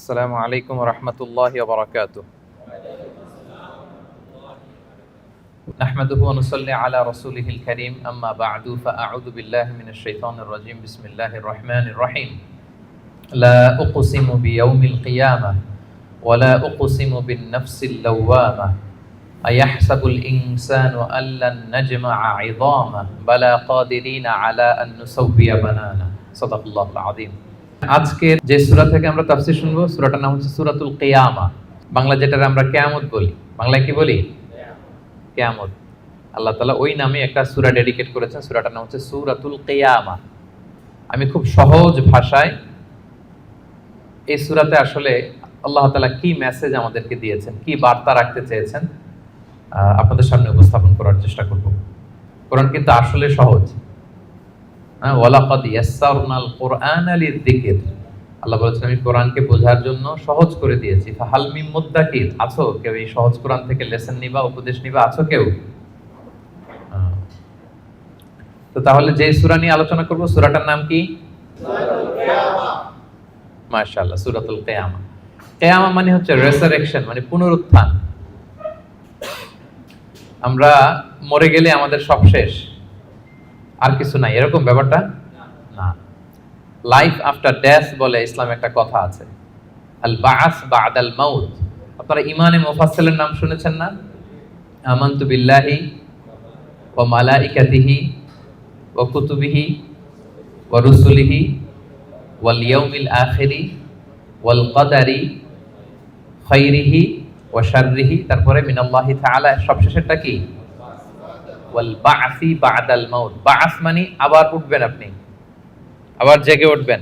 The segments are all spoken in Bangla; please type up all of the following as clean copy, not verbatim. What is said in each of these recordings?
আসসালামু আলাইকুম ওয়া রাহমাতুল্লাহি ওয়া বারাকাতুহু। নাহমাদুহু ওয়া নুসাল্লি আলা রাসূলিহিল কারীম, আম্মা বা'দু, ফাআউযু বিল্লাহি মিনাশ শাইতানির রাজীম। বিসমিল্লাহির রাহমানির রাহিম। লা উকসিমু বিয়াউমিল কিয়ামাহ ওয়া লা উকসিমু বিন নাফসিল লাওয়ামাহ। আয়াহসাবুল ইনসানু আল্লান নাজমা'a 'ইযামাহ বালা কাদিরিনা আলা আন নুসাউবিয়া বানানা। সাদাকাল্লাহুল আযীম। আজকে যে সূরা থেকে আমরা তাফসীর শুনবো, সূরাটার নাম হচ্ছে সূরাতুল কিয়ামা। বাংলা যেটাকে আমরা কিয়ামত বলি, বাংলায় কি বলি? কিয়ামত। আল্লাহ তাআলা ওই নামে একটা সূরা ডেডিকেট করেছেন, সূরাটার নাম হচ্ছে সূরাতুল কিয়ামা। আমি খুব সহজ ভাষায় এই সূরাতে আসলে আল্লাহ তাআলা কি মেসেজ আমাদেরকে দিয়েছেন, কি বার্তা রাখতে চেয়েছেন, আপনাদের সামনে উপস্থাপন করার চেষ্টা করব। কোরআন কিন্তু আসলে সহজ। ওয়ালাকাদ ইয়াসসারনাল কুরআনা লিযিকর। আল্লাহ বলেছেন আমি কোরআনকে বোঝার জন্য সহজ করে দিয়েছি। ফাহাল মিন মুদ্দাকির, আছো কেউ এই সহজ কোরআন থেকে লেসন নিবা, উপদেশ নিবা, আছো কেউ? তো তাহলে যে সূরা নিয়ে আলোচনা করব, সূরাটার নাম কি? সূরাতুল কিয়ামা। মাশাআল্লাহ, সূরাতুল কিয়ামা। কিয়ামা মানে হচ্ছে রেসারেকশন, মানে পুনরুত্থান। আমরা মরে গেলে আমাদের সব শেষ, আর কিছু নাই, এরকম ব্যাপারটা না। লাইফ আফটার ডেথ বলে ইসলামে একটা কথা আছে, আল বা'স বা'দাল মাউত। আপনারা ইমানে মুফাসসিলের নাম শুনেছেন না? আমানতু বিল্লাহি ওয়া মালাইকাতিহি ওয়া কুতুবিহি ওয়া রুসুলিহি ওয়াল ইয়াউমিল আখিরি ওয়াল কদারি খাইরিহি ওয়া শাররিহি। তারপরে মিনাল্লাহি তাআলা, সবশেষেরটা কি? ওয়াল বা'সি বা'দাল মাউত। বা'স মানে আবার উঠবেন, আপনি আবার জেগে উঠবেন।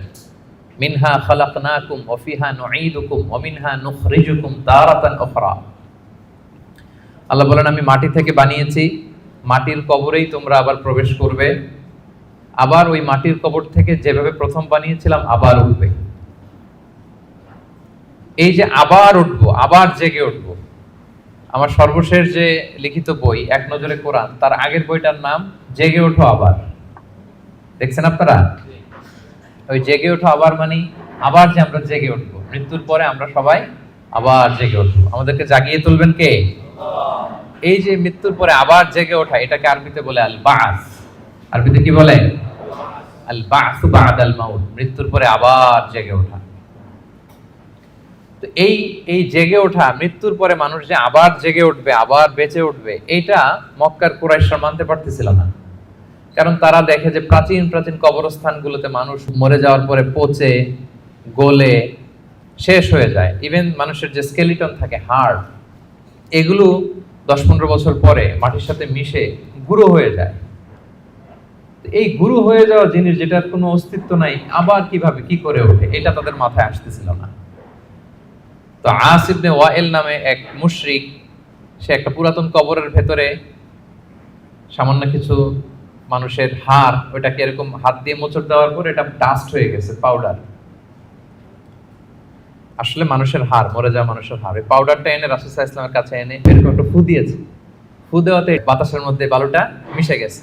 মিনহা খালাকনাকুম ওয়া ফিহা নুঈদুকুম ওয়া মিনহা নুখরিজুকুম তারাতান উখরা। আল্লাহ বলেন আমি মাটি থেকে বানিয়েছি, মাটির কবরেই তোমরা আবার প্রবেশ করবে, আবার ওই মাটির কবর থেকে যেভাবে প্রথম বানিয়েছিলাম আবার উঠবে। এই যে আবার উঠবো, আবার জেগে উঠবো। আমার সর্বশেষ যে লিখিত বই এক নজরে কোরআন, তার আগের বইটার নাম জেগে ওঠো আবার। দেখছেন আপনারা? ওই জেগে ওঠো আবার মানে আবার যে আমরা জেগে উঠবো, মৃত্যুর পরে আমরা সবাই আবার জেগে উঠবো। আমাদেরকে জাগিয়ে তুলবেন কে? এই যে মৃত্যুর পরে আবার জেগে ওঠা, এটাকে আরবিতে বলে আল বা'স। আরবিতে কি বলে? আল বা'সু বা'দাল মাউত, মৃত্যুর পরে আবার জেগে ওঠা। তো এই জেগে ওঠা, মৃত্যুর পরে মানুষ যে আবার জেগে উঠবে, আবার বেঁচে উঠবে, এইটা মক্কার কুরাইশরা মানতে পারতেছিল না। কারণ তারা দেখে যে প্রাচীন প্রাচীন কবরস্থানগুলোতে মানুষ মরে যাওয়ার পরে পচে গলে শেষ হয়ে যায়। ইভেন মানুষের যে স্কেলিটন থাকে, হাড়, এগুলো 10-15 বছর পরে মাটির সাথে মিশে গুঁড়ো হয়ে যায়। এই গুঁড়ো হয়ে যাওয়া জিনিস, যেটার কোনো অস্তিত্ব নাই, আবার কিভাবে কি করে ওঠে, এটা তাদের মাথায় আসতেছিল না। তো আস ইবনে ওয়াইল নামে এক মুশরিক, সে একটা পুরাতন কবরের ভেতরে সামান্য কিছু মানুষের হাড়, ওইটাকে এরকম হাত দিয়ে মোচড় দেওয়ার পর এটা ডাস্ট হয়ে গেছে, পাউডার। আসলে মানুষের হাড়, মরে যাওয়া মানুষের হাড়, এই পাউডারটা এনে রাসূল সাল্লাল্লাহু আলাইহি ওয়াসাল্লামের কাছে এনে এরকম একটা ফু দিয়েছে। ফু দেওয়াতে বাতাসের মধ্যে বালুটা মিশে গেছে।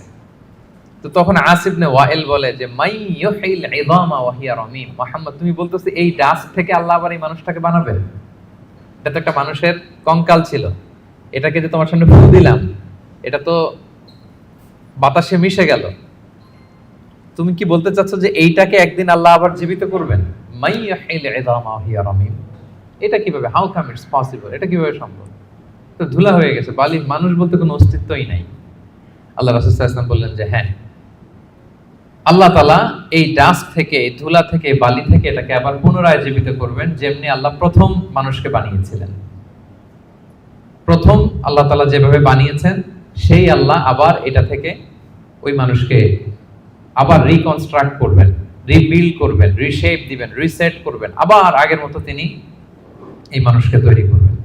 তো তখন আস ইবনে ওয়াইল বলে যে মাই ইউহিল ইযামা ওয়া হিয়া রামীম। মুহাম্মদ, তুমি বলতেছো এই ডাস্ট থেকে আল্লাহ আবার এই মানুষটাকে বানাবে? এটা তো একটা মানুষের কঙ্কাল ছিল, এটাকে যে তোমার সামনে ফু দিলাম, এটা তো বাতাসে মিশে গেল। তুমি কি বলতে চাচ্ছ যে এইটাকে একদিন আল্লাহ আবার জীবিত করবেন? মাই ইউহিল ইযামা ওয়া হিয়া রামীম, এটা কিভাবে? How come it's possible? এটা কিভাবে সম্ভব? তো ধুলা হয়ে গেছে, বালি, মানুষ বলতে কোনো অস্তিত্বই নাই। আল্লাহ রাসূল সাল্লাল্লাহু আলাইহি ওয়াসাল্লাম বললেন যে হ্যাঁ, আল্লাহ তাআলা এই ডাস্ট থেকে, এই ধুলা থেকে, বালি থেকে এটাকে আবার পুনরায় জীবিত করবেন, যেমনি আল্লাহ প্রথম মানুষকে বানিয়েছিলেন। প্রথম আল্লাহ তাআলা যেভাবে বানিয়েছেন, সেই আল্লাহ আবার এটা থেকে ওই মানুষকে আবার রিকনস্ট্রাক্ট করবেন, রিবিল্ড করবেন, রিশেপ দিবেন, রিসেট করবেন, আবার আগের মতো তিনি এই মানুষকে তৈরি করবেন।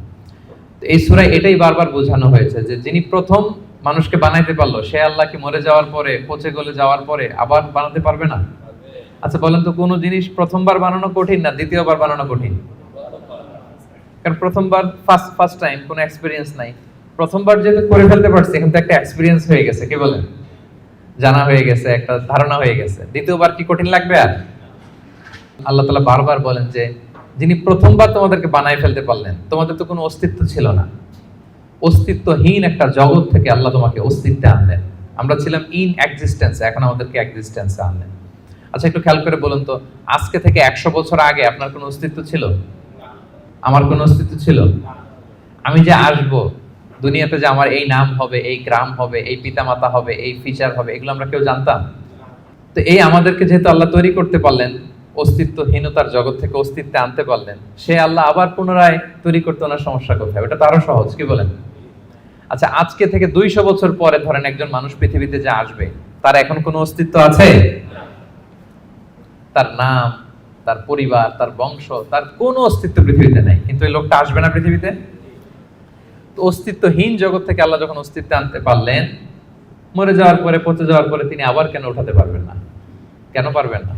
তো এই সূরায় এটাই বারবার বোঝানো হয়েছে যে যিনি প্রথম মানুষকে বানাইতে পারলো, সে আল্লাহ কি মরে যাওয়ার পরে, পচে গলে যাওয়ার পরে আবার বানাতে পারবে না? আচ্ছা বলেন তো, কোন জিনিস প্রথমবার বানানো কঠিন না দ্বিতীয়বার বানানো কঠিন? কারণ প্রথমবার ফার্স্ট টাইম, কোনো এক্সপেরিয়েন্স নাই। প্রথমবার যেহেতু করে ফেলতে পারছে, এখন তো একটা এক্সপেরিয়েন্স হয়ে গেছে, কি বলেন? জানা হয়ে গেছে, একটা ধারণা হয়ে গেছে। দ্বিতীয়বার কি কঠিন লাগবে আর? আল্লাহ তাআলা বারবার বলেন যে যিনি প্রথমবার তোমাদেরকে বানায় ফেলতে পারলেন। তোমাদের তো কোনো অস্তিত্ব ছিল না, অস্তিত্বহীন একটা জগৎ থেকে আল্লাহ তোমাকে অস্তিত্বে আনলেন। আমরা ছিলাম ইন এক্সিস্টেন্স, এখন আমাদেরকে এক্সিস্টেন্সে আনলেন। আচ্ছা, একটু খেয়াল করে বলুন তো, আজকে থেকে 100 বছর আগে আপনার কোনো অস্তিত্ব ছিল? আমার কোনো অস্তিত্ব ছিল? আমি যে আসব দুনিয়াতে, যে আমার এই নাম হবে, এই গ্রাম হবে, এই পিতামাতা হবে, এই ফিচার হবে, এগুলো আমরা কেউ জানতাম? তো এই আমাদেরকে যেহেতু আল্লাহ তৈরি করতে পারলেন, অস্তিত্বহীনতার জগৎ থেকে অস্তিত্বে আনতে পারলেন, সে আল্লাহ আবার পুনরায় তৈরি করতে ওনার সমস্যা কোথায়? ওটা তো আরো সহজ, কি বলেন? আচ্ছা, আজকে থেকে 200 বছর পরে ধরেন একজন মানুষ পৃথিবীতে যে আসবে, তার এখন কোনো অস্তিত্ব আছে? তার নাম, তার পরিবার, তার বংশ, তার কোনো অস্তিত্ব পৃথিবীতে নাই। কিন্তু এই লোকটা আসবে না পৃথিবীতে? তো অস্তিত্বহীন জগৎ থেকে আল্লাহ যখন অস্তিত্বে আনতে পারলেন, মরে যাওয়ার পরে, পচে যাওয়ার পরে তিনি আবার কেন উঠাতে পারবেন না? কেন পারবেন না?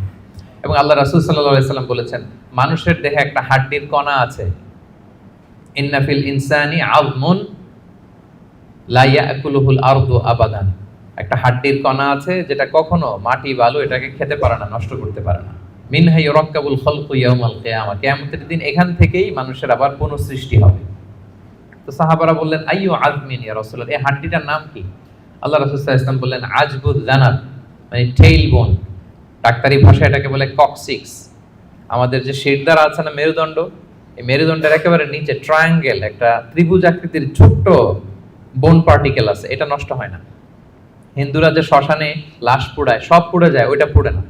এবং আল্লাহ রাসূল সাল্লাল্লাহু আলাইহি সাল্লাম বলেছেন, মানুষের দেহে একটা হাড্ডির কণা আছে, ইন্না ফিল ইনসানি আযমুন লা ইয়াকুলুহুল আরদু আবাদান। একটা হাড্ডির কণা আছে যেটা কখনো মাটি বালু এটাকে খেতে পারে না, নষ্ট করতে পারে না। মিনহা ইউরাক্কাবুল খালকু ইয়াউমাল কিয়ামা, কিয়ামতের দিন এখান থেকেই মানুষের আবার পুনঃসৃষ্টি হবে। তো সাহাবারা বললেন, আইয়ু আযমিন ইয়া রাসূলুল্লাহ, এই হাড্ডিটার নাম কি? আল্লাহ রাসূল সাল্লাল্লাহু আলাইহি ওয়াসাল্লাম বললেন, আজবুল জানাব, মানে টেইল বোন। ডাক্তারি ভাষায় এটাকে বলে কক্সিক্স। আমাদের যে শিরদাঁড়া আছে না, মেরুদণ্ড, এই মেরুদণ্ডের একেবারে নিচে ট্রায়াঙ্গেল একটা ত্রিভুজ আকৃতির ছোট্ট বোন পার্টিকেল আছে, এটা নষ্ট হয় না। হিন্দুরা যে শ্মশানে লাশ পোড়ায়, সব পুড়ে যায়, ওইটা পুড়ে না।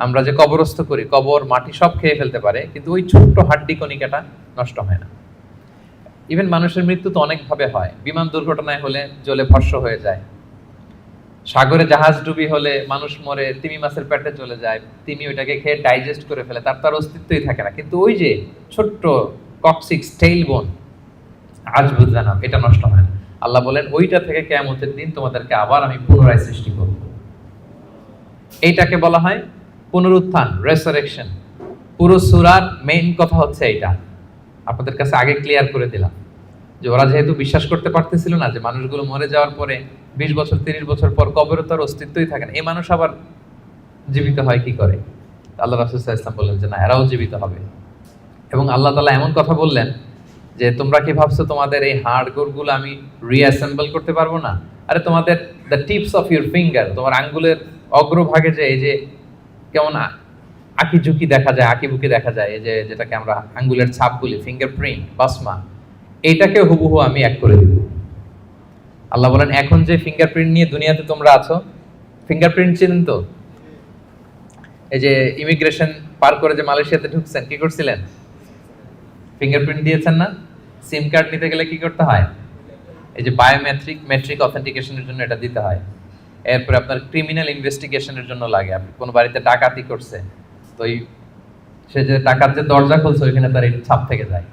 আমরা যে কবরস্থ করি, কবর মাটি সব খেয়ে ফেলতে পারে, কিন্তু ওই ছোট্ট হাড্ডি কণিকাটা নষ্ট হয় না। ইভেন মানুষের মৃত্যু তো অনেকভাবে হয়। বিমান দুর্ঘটনায় হলে জ্বলে ভস্ম হয়ে যায়, সাগরে জাহাজ ডুবি হলে মানুষ মরে, তিমি মাছের পেটে চলে যায়, তিমি ওইটাকে খেয়ে ডাইজেস্ট করে ফেলে, তার অস্তিত্বই থাকে না। কিন্তু ওই যে ছোট্ট কক্সিক্স টেইল বোন আজবুল জানাব, এটা নষ্ট হয় না। আল্লাহ বলেন, ওইটা থেকে কিয়ামতের দিন তোমাদেরকে আবার আমি পুনরায় সৃষ্টি করব। এইটাকে বলা হয় পুনরুত্থান, রেসারেকশন। পুরো সূরার মেইন কথা হচ্ছে এইটা। আপনাদের কাছে আগে ক্লিয়ার করে দিলাম যে ওরা যেহেতু বিশ্বাস করতে পারতেছিল না যে মানুষগুলো মরে যাওয়ার পরে 20 বছর 30 বছর পর কবরে তার অস্তিত্বই থাকে না, এই মানুষ আবার জীবিত হয় কি করে? আল্লাহ রাসূল সাল্লাল্লাহু আলাইহি ওয়াসাল্লাম বললেন যে না, এরাও জীবিত হবে। এবং আল্লাহ তাআলা এমন কথা বললেন যে তোমরা কি ভাবছো তোমাদের এই হাড় গোড়গুলো আমি রিঅ্যাসেম্বল করতে পারবো না? আরে তোমাদের the tips of your finger, তোমার আঙ্গুলের অগ্রভাগে যে এই যে কেমন আঁকি ঝুঁকি দেখা যায়, আঁকি বুকি দেখা যায়, এই যে যেটাকে আমরা আঙ্গুলের ছাপ বলি, ফিঙ্গারপ্রিন্ট, বাসমা, এইটাকে হুবহু আমি এক করে দিব। আল্লাহ বলেন, এখন যে ফিঙ্গারপ্রিন্ট নিয়ে দুনিয়াতে তোমরা আছো, ফিঙ্গারপ্রিন্ট চিনেন তো? এই যে ইমিগ্রেশন পার করে যে মালয়েশিয়াতে ঢুকছেন, কি করছিলেন? ফিঙ্গারপ্রিন্ট দিয়েছেন না? সিম কার্ড নিতে গেলে কি করতে হয়? এই যে মেট্রিক অথেন্টিকেশনের জন্য এটা দিতে হয়। এরপরে আপনার ক্রিমিনাল ইনভেস্টিগেশনের জন্য লাগে। আপনি কোন বাড়িতে ডাকাতি করছে, তো সে যে ডাকাত যে দরজা খুলছে ওইখানে তার এই ছাপ থেকে যায়,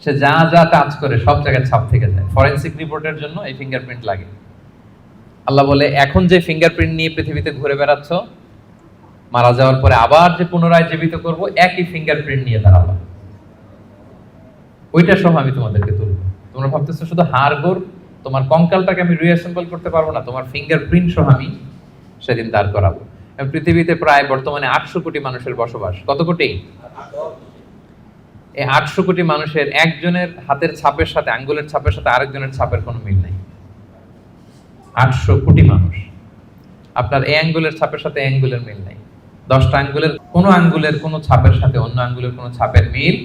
সে যা যা টাচ করে সব জায়গায় ছাপ থেকে যায়। ফরেনসিক রিপোর্টের জন্য এই ফিঙ্গারপ্রিন্ট লাগে। আল্লাহ বলে, এখন যে ফিঙ্গারপ্রিন্ট নিয়ে পৃথিবীতে ঘুরে বেড়াচ্ছ, মারা যাওয়ার পরে আবার যে পুনরায় জীবিত করব, একই ফিঙ্গারপ্রিন্ট নিয়ে দাঁড়াবো, ওইটা সহ আমি তোমাদেরকে তুলব। তোমরা ভাবতেছো শুধু হাড় গোড়, তোমার কঙ্কালটাকে আমি রিঅ্যাসেম্বল করতে পারবো না, তোমার ফিঙ্গারপ্রিন্ট সহ আমি সেদিন দাঁড় করাবো। পৃথিবীতে প্রায় বর্তমানে 800 কোটি মানুষের বসবাস। কত কোটি? এই 800 কোটি মানুষের একজনের হাতের ছাপের সাথে, আঙ্গুলের ছাপের সাথে আরেকজনের ছাপের কোনো মিল নাই। 800 কোটি মানুষ, আপনার এই আঙ্গুলের ছাপের সাথে এই আঙ্গুলের মিল নাই। 10টা আঙ্গুলের কোনো ছাপের সাথে অন্য আঙ্গুলের কোনো ছাপের মিল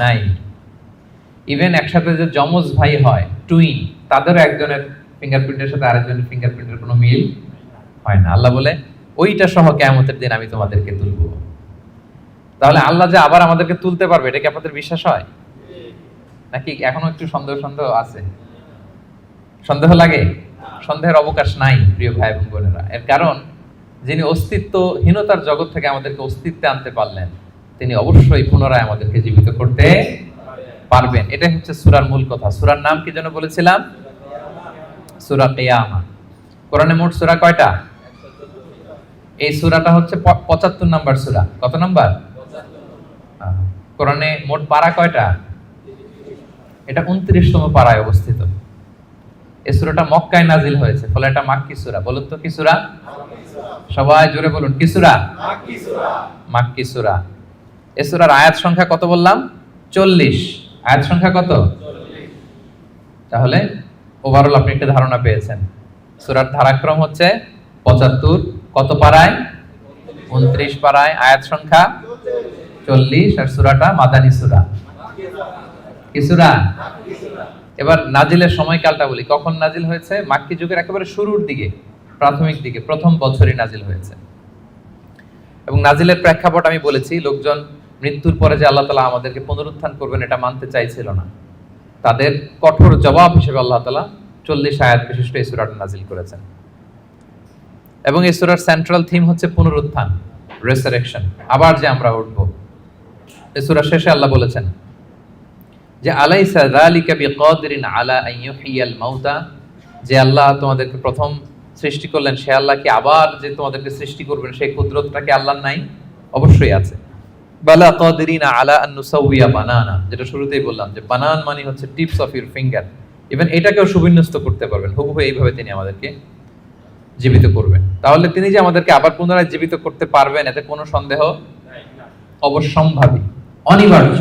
নাই। ইভেন একসাথে যে যমজ ভাই হয়, টুইন, তাদেরও একজনের ফিঙ্গারপ্রিন্টের সাথে আরেকজনের ফিঙ্গারপ্রিন্টের কোনো মিল হয় না। আল্লাহ বলে, ওইটা সহ কিয়ামতের দিন আমি তোমাদেরকে তুলব। তাহলে আল্লাহ যে আবার আমাদেরকে তুলতে পারবে, এটা কি আপনাদের বিশ্বাস হয়? নাকি এখনো একটু সন্দেহ আছে? সন্দেহ লাগে? সন্দেহের অবকাশ নাই প্রিয় ভাই এবং বোনেরা। এর কারণ, যিনি অস্তিত্বহীনতার জগৎ থেকে আমাদেরকে অস্তিত্বে আনতে পারলেন, তিনি অবশ্যই পুনরায় আমাদেরকে জীবিত করতে পারবেন। এটাই হচ্ছে সূরার মূল কথা। সূরার নাম কি যেন বলেছিলাম? সূরা কিয়ামা। কোরআনে মোট সূরা কয়টা? এই সূরাটা হচ্ছে 75 নাম্বার সূরা। কত নাম্বার? কোরআনে মোট পারা কয়টা? এটা 29তম পারায় অবস্থিত। এই সূরাটা মক্কায় নাজিল হয়েছে, ফলে এটা মাক্কি সূরা। বলুন তো কি সূরা? সবাই জোরে বলুন, কি সূরা? মাক্কি সূরা। এই সূরার আয়াত সংখ্যা কত বললাম? 40। আয়াত সংখ্যা কত? তাহলে ওভারঅল আপনি একটা ধারণা পেয়েছেন। সূরার ধারাক্রম হচ্ছে 75, কত পারায়? 29 পারায়, আয়াত সংখ্যা 40, আর সূরাটা মাদানী সূরা। কি সূরা? এবার নাজিলের সময়কালটা বলি, কখন নাজিল হয়েছে? মাক্কি যুগের একেবারে শুরুর দিকে, প্রাথমিক দিকে, প্রথম বছরই নাজিল হয়েছে। এবং নাজিলের প্রেক্ষাপট আমি বলেছি, লোকজন মৃত্যুর পরে যে আল্লাহ তাআলা আমাদেরকে পুনরুত্থান করবেন এটা মানতে চাইছিল না। তাদের কঠোর জবাব হিসেবে আল্লাহ তাআলা 40 আয়াত বিশিষ্ট এই সূরাটা নাজিল করেছেন। এবং এই সূরার সেন্ট্রাল থিম হচ্ছে পুনরুত্থান, রেসারেকশন, আবার যে আমরা উঠব। এই সূরার শেষে আল্লাহ বলেছেন যে আলাইসা যালিকা বিকাদিরিন আলা আন ইউহিয়াল মাউতা, যে আল্লাহ তোমাদেরকে প্রথম সৃষ্টি করলেন সে আল্লাহ কি আবার যে তোমাদেরকে সৃষ্টি করবেন সেই কুদরতটা কি আল্লাহর নাই? অবশ্যই আছে। বালা কাদিরিনা আলা আন নুসাউইয়া বানানা, যেটা শুরুতেই বললাম যে বানান মানে হচ্ছে tips of your finger. Even এটাকেও সুবিন্যস্ত করতে পারবেন, হুবহু এইভাবে তিনি আমাদেরকে জীবিত করবেন। তাহলে তিনি যে আমাদেরকে আবার পুনরায় জীবিত করতে পারবেন এতে কোনো সন্দেহ অবশ্যম্ভাবী, অনিবার্য।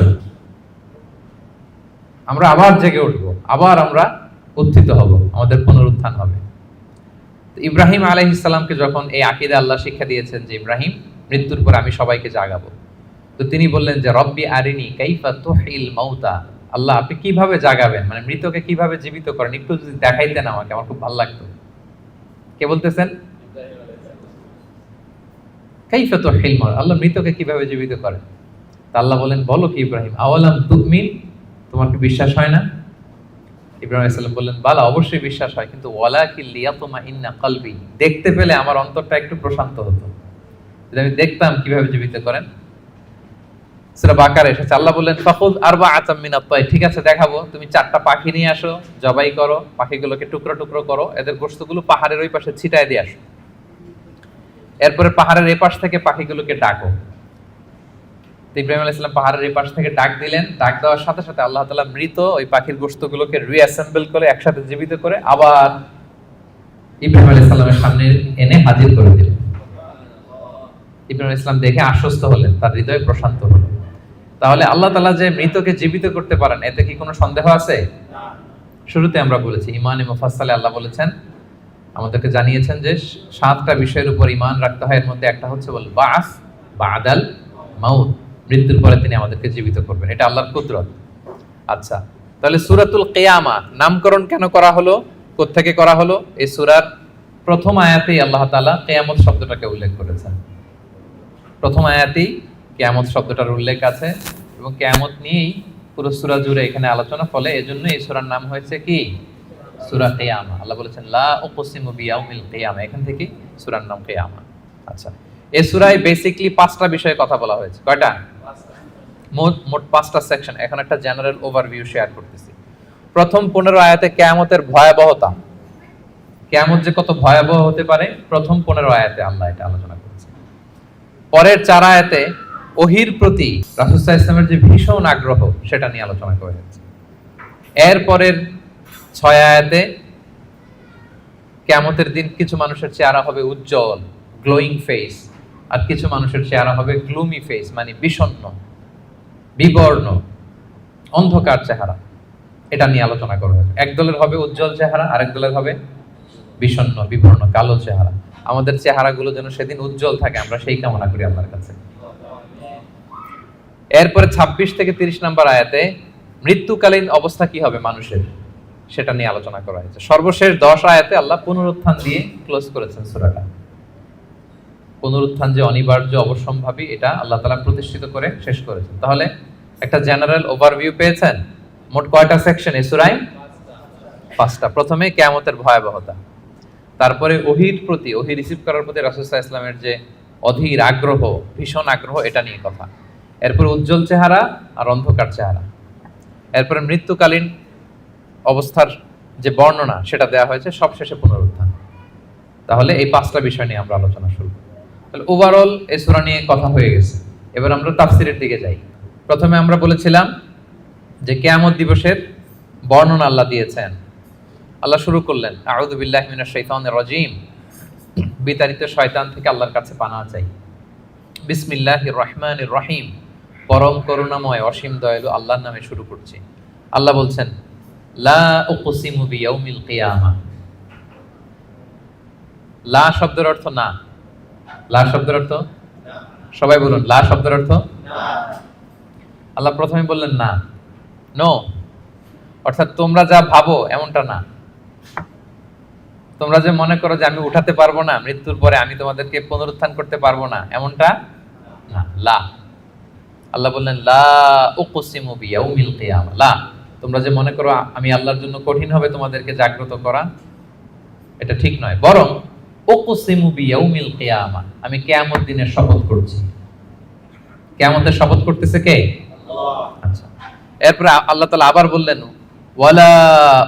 আমরা আবার জেগে উঠব, আবার আমরা উত্থিত হব, আমাদের পুনরুত্থান হবে। ইব্রাহিম আলাইহিস সালামকে যখন এই আকীদা আল্লাহ শিক্ষা দিয়েছেন যে ইব্রাহিম, মৃত্যুর পর আমি সবাইকে জাগাবো, তো তিনি বললেন যে রব্বি আরিনি কাইফা তুহিল মাউতা, আল্লাহ আপনি কিভাবে জাগাবেন, মানে মৃতকে কিভাবে জীবিত করেন, একটু যদি দেখাইতেন আমাকে, আমার খুব ভালো লাগতো। কে বলতেছেন? কাইফা তুহিল মাউতা, আল্লাহ মৃতকে কিভাবে জীবিত করেন? তা আল্লাহ বলেন বলো কি ইব্রাহিম, আওয়ালাম তুমিন, তোমার কি বিশ্বাস হয় না? ইব্রাহিম আলাইহিস সালাম বললেন বালা, অবশ্যই বিশ্বাস হয়, কিন্তু ওয়ালাকিন লিয়াতমাইন্না কলবি, দেখতে পেলে আমার অন্তরটা একটু প্রশান্ত হতো, যদি আমি দেখতাম কিভাবে জীবিত করেন। সূরা বাকারা এসেছে, আল্লাহ বললেন ফাখুয আরবাআতাম মিনাত তায়র, ঠিক আছে দেখাবো, তুমি 4টা পাখি নিয়ে আসো, জবাই করো, পাখিগুলোকে টুকরো টুকরো করো, এদের গোশতগুলো পাহাড়ের ওই পাশে ছিটায় দিয়ে আসো, এরপরে পাহাড়ের এই পাশ থেকে পাখিগুলোকে ডাকো। ইব্রাহিম আলাইহিস সালাম পাহাড়ের এই পাশ থেকে ডাক দিলেন, ডাক দেওয়ার সাথে সাথে আল্লাহ তাআলা মৃত ওই পাখির গোশতগুলোকে রিঅ্যাসেম্বল করে একসাথে জীবিত করে আবার ইব্রাহিম আলাইহিস সালামের সামনে এনে হাজির করে দিলেন। ইব্রাহিম আলাইহিস সালাম দেখে আশ্বস্ত হলেন, তার হৃদয় প্রশান্ত হলো। তাহলে আল্লাহ তাআলা যে মৃতকে জীবিত করতে পারেন এতে কি কোনো সন্দেহ আছে? না। শুরুতে আমরা বলেছি ইমানে মুফাসসালে আল্লাহ বলেছেন, আমাদেরকে জানিয়েছেন যে 7টা বিষয়ের উপর ঈমান রাখতে হয়, এর মধ্যে একটা হচ্ছে বল বাস বাদাল মাউত, মৃত্যুর পরে তিনি আমাদেরকে জীবিত করবেন, এটা আল্লাহর কুদরত। আচ্ছা, তাহলে সূরাতুল কিয়ামা নামকরণ কেন করা হলো, কোত্থেকে করা হলো? এই সূরার প্রথম আয়াতেই আল্লাহ তাআলা কিয়ামত শব্দটাকে উল্লেখ করেছেন। প্রথম আয়াতেই কিয়ামত শব্দটার উল্লেখ আছে এবং কিয়ামত নিয়েই পুরো সূরা জুড়ে এখানে আলোচনা, ফলে এজন্য এই সূরার নাম হয়েছে কি? সূরা কিয়ামা। আল্লাহ বলেছেন লা উকসিমু বিয়াউমিল কিয়ামা, এখান থেকে সূরার নাম কিয়ামা। আচ্ছা, এই সূরায় বেসিক্যালি 5টা বিষয়ে কথা বলা হয়েছে। কয়টা? মোট 5টা সেকশন। এখন একটা জেনারেল ওভারভিউ শেয়ার করতেছি। প্রথম 15 আয়াতে কিয়ামতের ভয়াবহতা, কিয়ামত যে কত ভয়াবহ হতে পারে, প্রথম 15 আয়াতে আল্লাহ এটা আলোচনা করেছে। পরের 4 আয়াতে ওহীর প্রতি রাসূল সাল্লাল্লাহু আলাইহি ওয়াসাল্লামের যে ভীষণ আগ্রহ সেটা নিয়ে আলোচনা করা হয়েছে। এর পরের 6 আয়াতে কিয়ামতের দিন কিছু মানুষের চেহারা হবে উজ্জ্বল, গ্লোয়িং ফেস, আর কিছু মানুষের চেহারা হবে গ্লুমি ফেস, মানে বিষণ্ণ, বিবর্ণ, অন্ধকার চেহারা। এটা নিয়ে আলোচনা করা হয়েছে। এক দলের হবে উজ্জ্বল চেহারা, আরেক দলের হবে বিষণ্ণ, বিবর্ণ, কালো চেহারা। আমাদের চেহারাগুলো যেন সেদিন উজ্জ্বল থাকে, আমরা সেই কামনা করি আল্লাহর কাছে। এরপরে 26 থেকে 30 নম্বর আয়াতে মৃত্যুকালীন অবস্থা কি হবে মানুষের, সেটা নিয়ে আলোচনা করা হয়েছে। সর্বশেষ 10 আয়াতে আল্লাহ পুনরুত্থান দিয়ে ক্লোজ করেছেন সূরাটা। পুনরুত্থান যে অনিবার্য, অবশ্যম্ভাবী, এটা আল্লাহ তাআলা প্রতিষ্ঠিত করে শেষ করেছেন। তাহলে একটা জেনারেল ওভারভিউ পেয়েছেন। মোট কয়টা সেকশন এই সূরায়? 5টা। প্রথমে কিয়ামতের ভয়াবহতা, তারপরে ওহীর প্রতি, ওহী রিসিভ করার প্রতি রাসূল সাল্লাল্লাহু আলাইহি ওয়াসাল্লামের যে অধীর আগ্রহ, ভীষণ আগ্রহ, এটা নিয়ে কথা। এরপর উজ্জ্বল চেহারা আর অন্ধকার চেহারা। এরপরে মৃত্যুকালীন অবস্থার যে বর্ণনা সেটা দেওয়া হয়েছে, সবশেষে পুনরুত্থান। তাহলে এই 5টা বিষয় নিয়ে আমরা আলোচনা শুরু করি। তাহলে ওভারঅল এই সূরা নিয়ে কথা হয়ে গেছে। এবার আমরা তাফসীরের দিকে যাই। প্রথমে আমরা বলেছিলাম যে কিয়ামত দিবসের বর্ণনা আল্লাহ দিয়েছেন। আল্লাহ শুরু করলেন আউযু বিল্লাহি মিনাশ শাইতানির রাজীম, বিতাড়িত শয়তান থেকে আল্লাহর কাছে পানাহ চাই। বিসমিল্লাহির রহমানির রহিম, পরম করুণাময় অসীম দয়ালু আল্লাহর নামে শুরু করছি। আল্লাহ বলছেন, লা উকসিমু বিয়াউমিল কিয়ামা। লা শব্দের অর্থ না। লা শব্দের অর্থ, সবাই বলুন, লা শব্দের অর্থ না। আল্লাহ প্রথমে বললেন না, নো, অর্থাৎ তোমরা যা ভাবো এমনটা না। তোমরা যে মনে করো যে আমি উঠাতে পারবো না, মৃত্যুর পরে আমি তোমাদেরকে পুনরুত্থান করতে পারবো না, এমনটা না। লা, আল্লাহ বললেন লা উকসিমু বিয়াউমিল কিয়ামা। লা, তোমরা যে মনে করো আমি আল্লাহর জন্য কঠিন হবে তোমাদেরকে জাগ্রত করা, এটা ঠিক নয়। বরং উকসিমু বিয়াউমিল কিয়ামা, আমি কিয়ামত দিনের শপথ করছি। কিয়ামতের শপথ করতেছে কে? আল্লাহ। আচ্ছা, এরপরে আল্লাহ তাআলা আবার বললেন ওয়ালা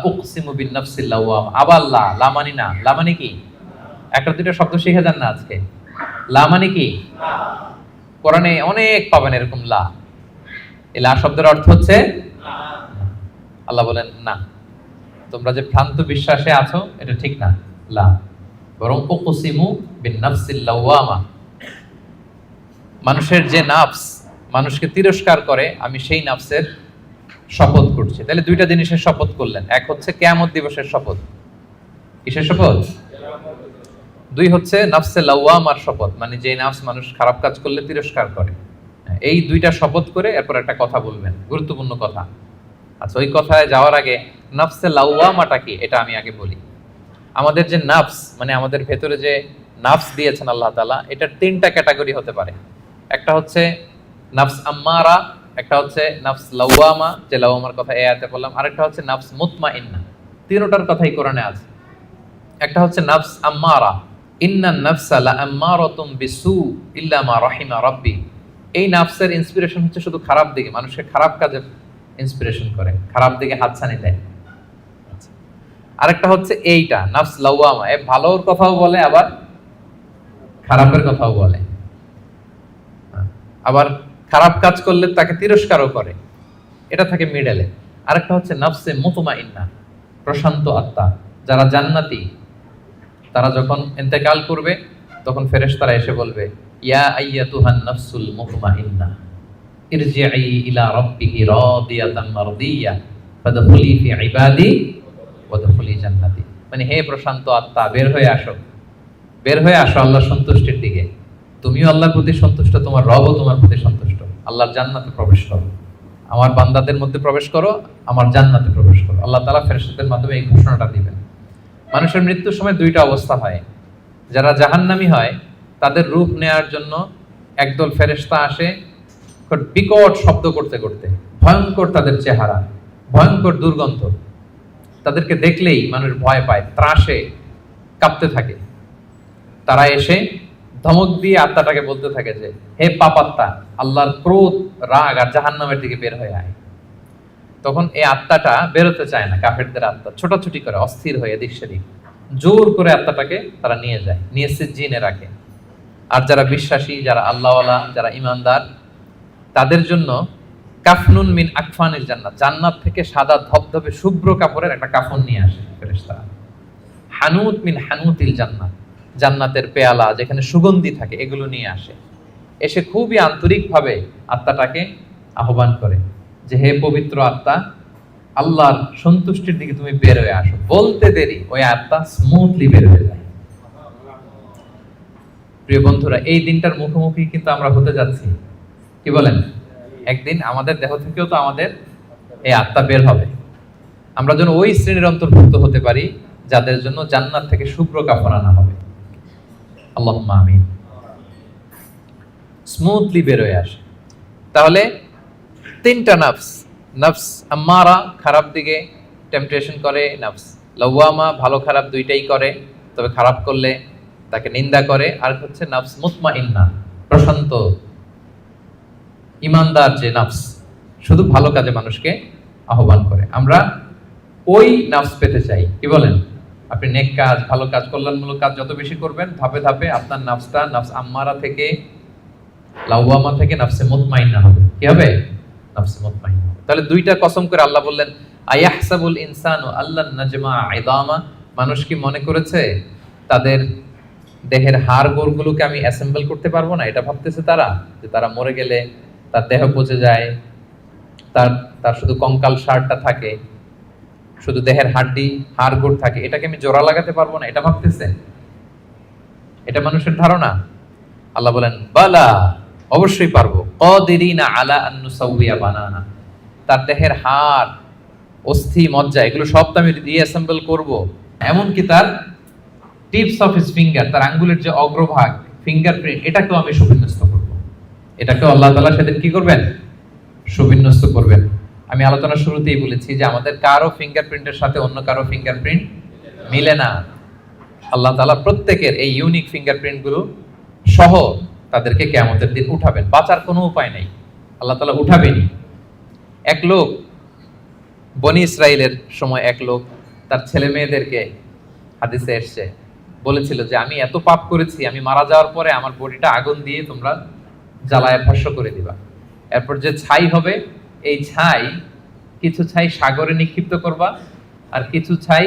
উকসিমু বিন নাফসিল লাওয়ামা। আবার লা, লা মানে না। লা মানে কি? একটা দুটো শব্দ শিখে যান না আজকে। লা মানে কি? কোরআনে অনেক পাবেন এরকম লা। এই লা শব্দের অর্থ হচ্ছে না। আল্লাহ বলেন না, তোমরা যে ভ্রান্ত বিশ্বাসে আছো এটা ঠিক না। লা, বরং উকসিমু বিন নাফসিল লাওয়ামা, মানুষের যে নাফস মানুষকে তিরস্কার করে, আমি সেই নাফসের শপথ করছি। তাহলে দুইটা জিনিসের শপথ করলেন। এক হচ্ছে কিয়ামত দিবসের শপথ। কিসের শপথ? দুই হচ্ছে নাফসে লাওয়ামার শপথ, মানে যে নাফস মানুষ খারাপ কাজ করলে তিরস্কার করে। এই দুইটা শপথ করে এরপর একটা কথা বলবেন, গুরুত্বপূর্ণ কথা। আচ্ছা, ওই কথায় যাওয়ার আগে নাফসে লাওয়ামাটা কি এটা আমি আগে বলি। আমাদের যে নাফস, মানে আমাদের ভেতরে যে নাফস দিয়েছেন আল্লাহ তাআলা, এটার তিনটা ক্যাটাগরি হতে পারে। একটা হচ্ছে নাফস আম্মারা, একটা হচ্ছে নাফস লাওয়ামা, যে লাওয়ামার কথা এই আয়াতে বললাম, আরেকটা হচ্ছে নাফস মুতমাইন্না। তিনটার কথাই কোরআনে আছে। একটা হচ্ছে নাফস আম্মারা, ইন্নান নাফসা লাআম্মারাতুম বিসু ইল্লা মা রাহিমা রাব্বি। এই নাফসের ইন্সপিরেশন হচ্ছে শুধু খারাপ দিকে, মানুষকে খারাপ কাজে ইন্সপিরেশন করে, খারাপ দিকে হাতছানি দেয়। আরেকটা হচ্ছে এইটা নাফস লাওয়ামা, এ ভালোর কথাও বলে আবার খারাপের কথাও বলে, আবার খারাপ কাজ করলে তাকে তিরস্কারও করে, এটা থাকে মিডলে। আরেকটা হচ্ছে নাফসে মুতমাইন্না, প্রশান্ত আত্মা। যারা জান্নাতি তারা যখন ইন্তেকাল করবে তখন ফেরেশতারা এসে বলবে, ইয়া আইয়াতুহান নাফসুল মুতমাইন্না ইরজিই ইলা রাব্বিকি রাদিয়াতান মারদিয়া ফাদখুলি ফি ইবাদি ওয়াদখুলি জান্নাতি। মানে হে প্রশান্ত আত্মা, বের হয়ে আসো, বের হয়ে আসো আল্লাহর সন্তুষ্টির দিকে। তুমিও আল্লাহর প্রতি সন্তুষ্ট, তোমার রবও তোমার প্রতি সন্তুষ্ট। আল্লাহর জান্নাতে প্রবেশ করো, আমার বান্দাদের মধ্যে প্রবেশ করো, আমার জান্নাতে প্রবেশ করো। আল্লাহ তাআলা ফেরেশতাদের মাধ্যমে এই ঘোষণাটা দিবেন। মানুষের মৃত্যুর সময় দুইটা অবস্থা হয়। যারা জাহান্নামী হয় তাদের রূপ নেয়ার জন্য একদল ফেরেশতা আসে বিকট শব্দ করতে করতে, ভয়ঙ্কর তাদের চেহারা, ভয়ঙ্কর দুর্গন্ধ। তাদেরকে দেখলেই মানুষ ভয় পায়, ত্রাসে কাঁপতে থাকে। তারা এসে ধমক দিয়ে আত্মাটাকে বলতে থাকে যে, হে পাপাত্মা, আল্লাহর ক্রোধ, রাগ আর জাহান্নামের দিকে বের হয়ে আয়। তখন এই আত্মাটা বেরোতে চায় না, কাফেরদের আত্মা ছোটাছুটি করে, অস্থির হয়ে এদিক সেদিক, জোর করে আত্মাটাকে তারা নিয়ে যায়, নিয়ে সিজ্জিনে রাখে। আর যারা বিশ্বাসী, যারা আল্লাহওয়ালা, যারা ইমানদার, তাদের জন্য কাফনুন মিন আকফানিল জান্নাত, জান্নাত থেকে সাদা ধবধবে শুভ্র কাপড়ের একটা কাফন নিয়ে আসে ফেরেশতারা। হানুত মিন হানুতিল জান্নাত, জান্নাতের পেয়ালা যেখানে সুগন্ধি থাকে, এগুলো নিয়ে আসে। এসে খুবই আন্তরিকভাবে আত্মাটাকে আহ্বান করে যে, হে পবিত্র আত্মা, আল্লাহর সন্তুষ্টির দিকে তুমি বের হয়ে আসো। বলতে দেরি ওই আত্মা স্মুথলি বের হয়ে যায়। প্রিয় বন্ধুরা, এই দিনটার মুখোমুখি কিন্তু আমরা হতে যাচ্ছি। কি বলেন? একদিন আমাদের দেহ থেকেও তো আমাদের এই আত্মা বের হবে। আমরা যেন ওই শ্রেণীর অন্তর্ভুক্ত হতে পারি যাদের জন্য জান্নাত থেকে শুভ্র কাফন আনা হবে। আল্লাহুম্মা আমিন। স্মুথলি বের হয়ে আসে। তাহলে তিনটা নাফস, নাফস আম্মারা খারাপ দিকে টেম্পটেশন করে, নাফস লাওয়ামা ভালো খারাপ দুইটাই করে, তবে খারাপ করলে তাকে নিন্দা করে, আর হচ্ছে নাফস মুতমাইন্না, প্রশান্ত ইমানদার যে নাফস, শুধু ভালো কাজে মানুষকে আহ্বান করে। আমরা ওই নাফস পেতে চাই। কি বলেন? আপনি নেক কাজ, ভালো কাজ, কল্যাণমূলক কাজ যত বেশি করবেন, ধাপে ধাপে আপনার নাফসটা নাফস আম্মারা থেকে, লাওয়ামা থেকে নাফসে মুতমাইন্না হবে। কি হবে? নাফসে মুতমাইন্না। তাহলে দুইটা কসম করে আল্লাহ বললেন, আয়াহসাবুল ইনসানু আল্লান নাজমা ইদামা, মানুষ কি মনে করেছে তাদের দেহের হাড় গোড়গুলোকে আমি অ্যাসেম্বল করতে পারবো না? এটা ভাবতেছে তারা, যে তারা মরে গেলে তার দেহ পচে যায়, তার তার শুধু কঙ্কাল সারটা থাকে, শুধু দেহের হাড্ডি হাড়গোড় থাকে, এটাকে আমি জোড়া লাগাতে পারবো না, এটা ভাবতেছেন? এটা মানুষের ধারণা? আল্লাহ বলেন বালা, অবশ্যই পারবো। কাদিরিনা আলা আন নুসাউইয়া বানানা, তার দেহের হাড়, অস্থি, মজ্জা এগুলো সব তো আমি রিঅ্যাসেম্বল করব। এমনকি তার টিপস অফ হিজ ফিঙ্গার, তার আঙ্গুলের যে অগ্রভাগ, ফিঙ্গারপ্রিন্ট, এটাকেও আমি সুবিন্যস্ত করব। এটাকেও আল্লাহ তাআলা সেদিন কি করবেন? সুবিন্যস্ত করবেন। আমি আলোচনার শুরুতেই বলেছি যে আমাদের কারো ফিঙ্গারপ্রিন্টের সাথে অন্য কারো ফিঙ্গারপ্রিন্ট মিলে না। আল্লাহ তাআলা প্রত্যেকের এই ইউনিক ফিঙ্গারপ্রিন্ট গুলো সহ তাদেরকে কিয়ামতের দিন উঠাবেন, বাঁচার কোনো উপায় নেই, আল্লাহ তাআলা উঠাবেনই। এক লোক, বনি ইসরাইলের সময় এক লোক তার ছেলে মেয়েদেরকে, হাদিসে এসেছে, বলেছিল যে আমি এত পাপ করেছি, আমি মারা যাওয়ার পরে আমার বডিটা আগুন দিয়ে তোমরা জ্বালায় ভস্ম করে দিবা, এরপর যে ছাই হবে এই ছাই, কিছু ছাই সাগরে নিক্ষিপ্ত করবা আর কিছু ছাই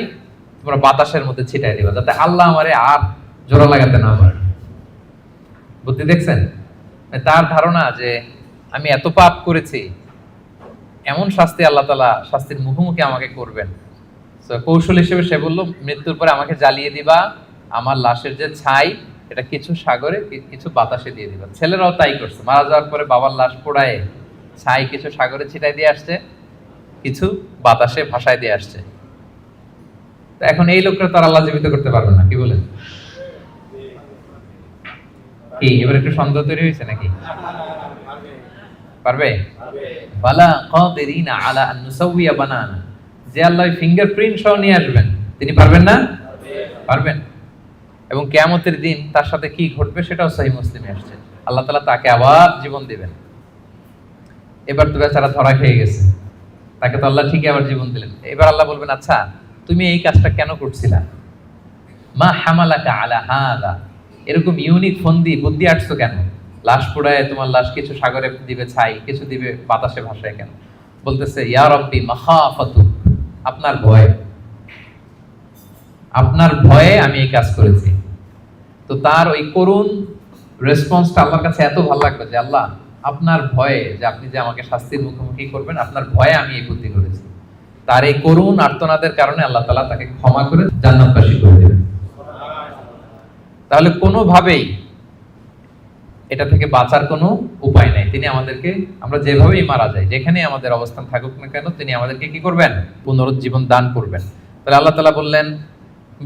তোমরা বাতাসের মধ্যে ছিটাই দিবা, যাতে আল্লাহ আমারে আর জোড়া লাগাতে না পারে। বুদ্ধি দেখছেন? তার ধারণা যে আমি এত পাপ করেছি, এমন শাস্তি আল্লাহ তাআলা শাস্তির মুখোমুখি আমাকে করবেন। কৌশল হিসেবে সে বলল, মৃত্যুর পরে আমাকে জ্বালিয়ে দিবা, আমার লাশের যে ছাই এটা কিছু সাগরে কিছু বাতাসে দিয়ে দিবা। ছেলেরাও তাই করছে, মারা যাওয়ার পরে বাবার লাশ পোড়ায় ছাই কিছু সাগরে ছিটাই দিয়ে আসছে, কিছু বাতাসে ভাসায় দিয়ে আসছে। তো এখন এই লোকটা তার আল্লাহ জীবিত করতে পারবে না, কি বলেন? কি এবার একটু সন্দেহ তৈরি হয়েছে নাকি? পারবে? বালা কাদিরিনা আলা আন নুসাউইয়া বানানা, যে আল্লাহ ফিঙ্গারপ্রিন্ট সহ নিয়ে আসবেন, তিনি পারবেন না? পারবেন। এবং কিয়ামতের দিন তার সাথে কি ঘটবে সেটাও সহিহ মুসলিমে আসছে। আল্লাহ তাআলা তাকে আবার জীবন দিবেন। এবার তো বেচারা ধরা খেয়ে গেছে, তাকে তো আল্লাহ ঠিকই আবার জীবন দিলেন। এবার আল্লাহ বলবেন, আচ্ছা তুমি এই কাজটা কেন করছিলা? মা হামালাকা আলা হাযা, এরকম ইউনিক ফন্দি বুদ্ধি আটছো কেন? লাশ পোড়ায় তোমার লাশ কিছু সাগরে দিবে ছাই, কিছু দিবে বাতাসে ভাসায় কেন? বলতেছে ইয়া রাব্বি মাখাফাতুক, আপনার ভয়, আপনার ভয়ে আমি এই কাজ করেছি। তো তার ওই করুণ রেসপন্সটা আল্লাহর কাছে এত ভালো লাগলো যে আল্লাহ আপনার ভয়ে, যে আপনি যে আমাকে শাস্তির মুখোমুখি করবেন, আপনার ভয়ে আমি এই বুদ্ধি করেছি। তার এই করুণ আর্তনাদের কারণে আল্লাহ তাআলা তাকে ক্ষমা করে জান্নাতবাসী করে দেবেন। তাহলে কোনোভাবেই এটা থেকে বাঁচার কোনো উপায় নাই। তিনি আমাদেরকে, আমরা যেভাবেই মারা যাই, যেখানে আমাদের অবস্থান থাকুক না কেন, তিনি আমাদেরকে কি করবেন? পুনরুজ্জীবন দান করবেন। তাহলে আল্লাহ তাআলা বললেন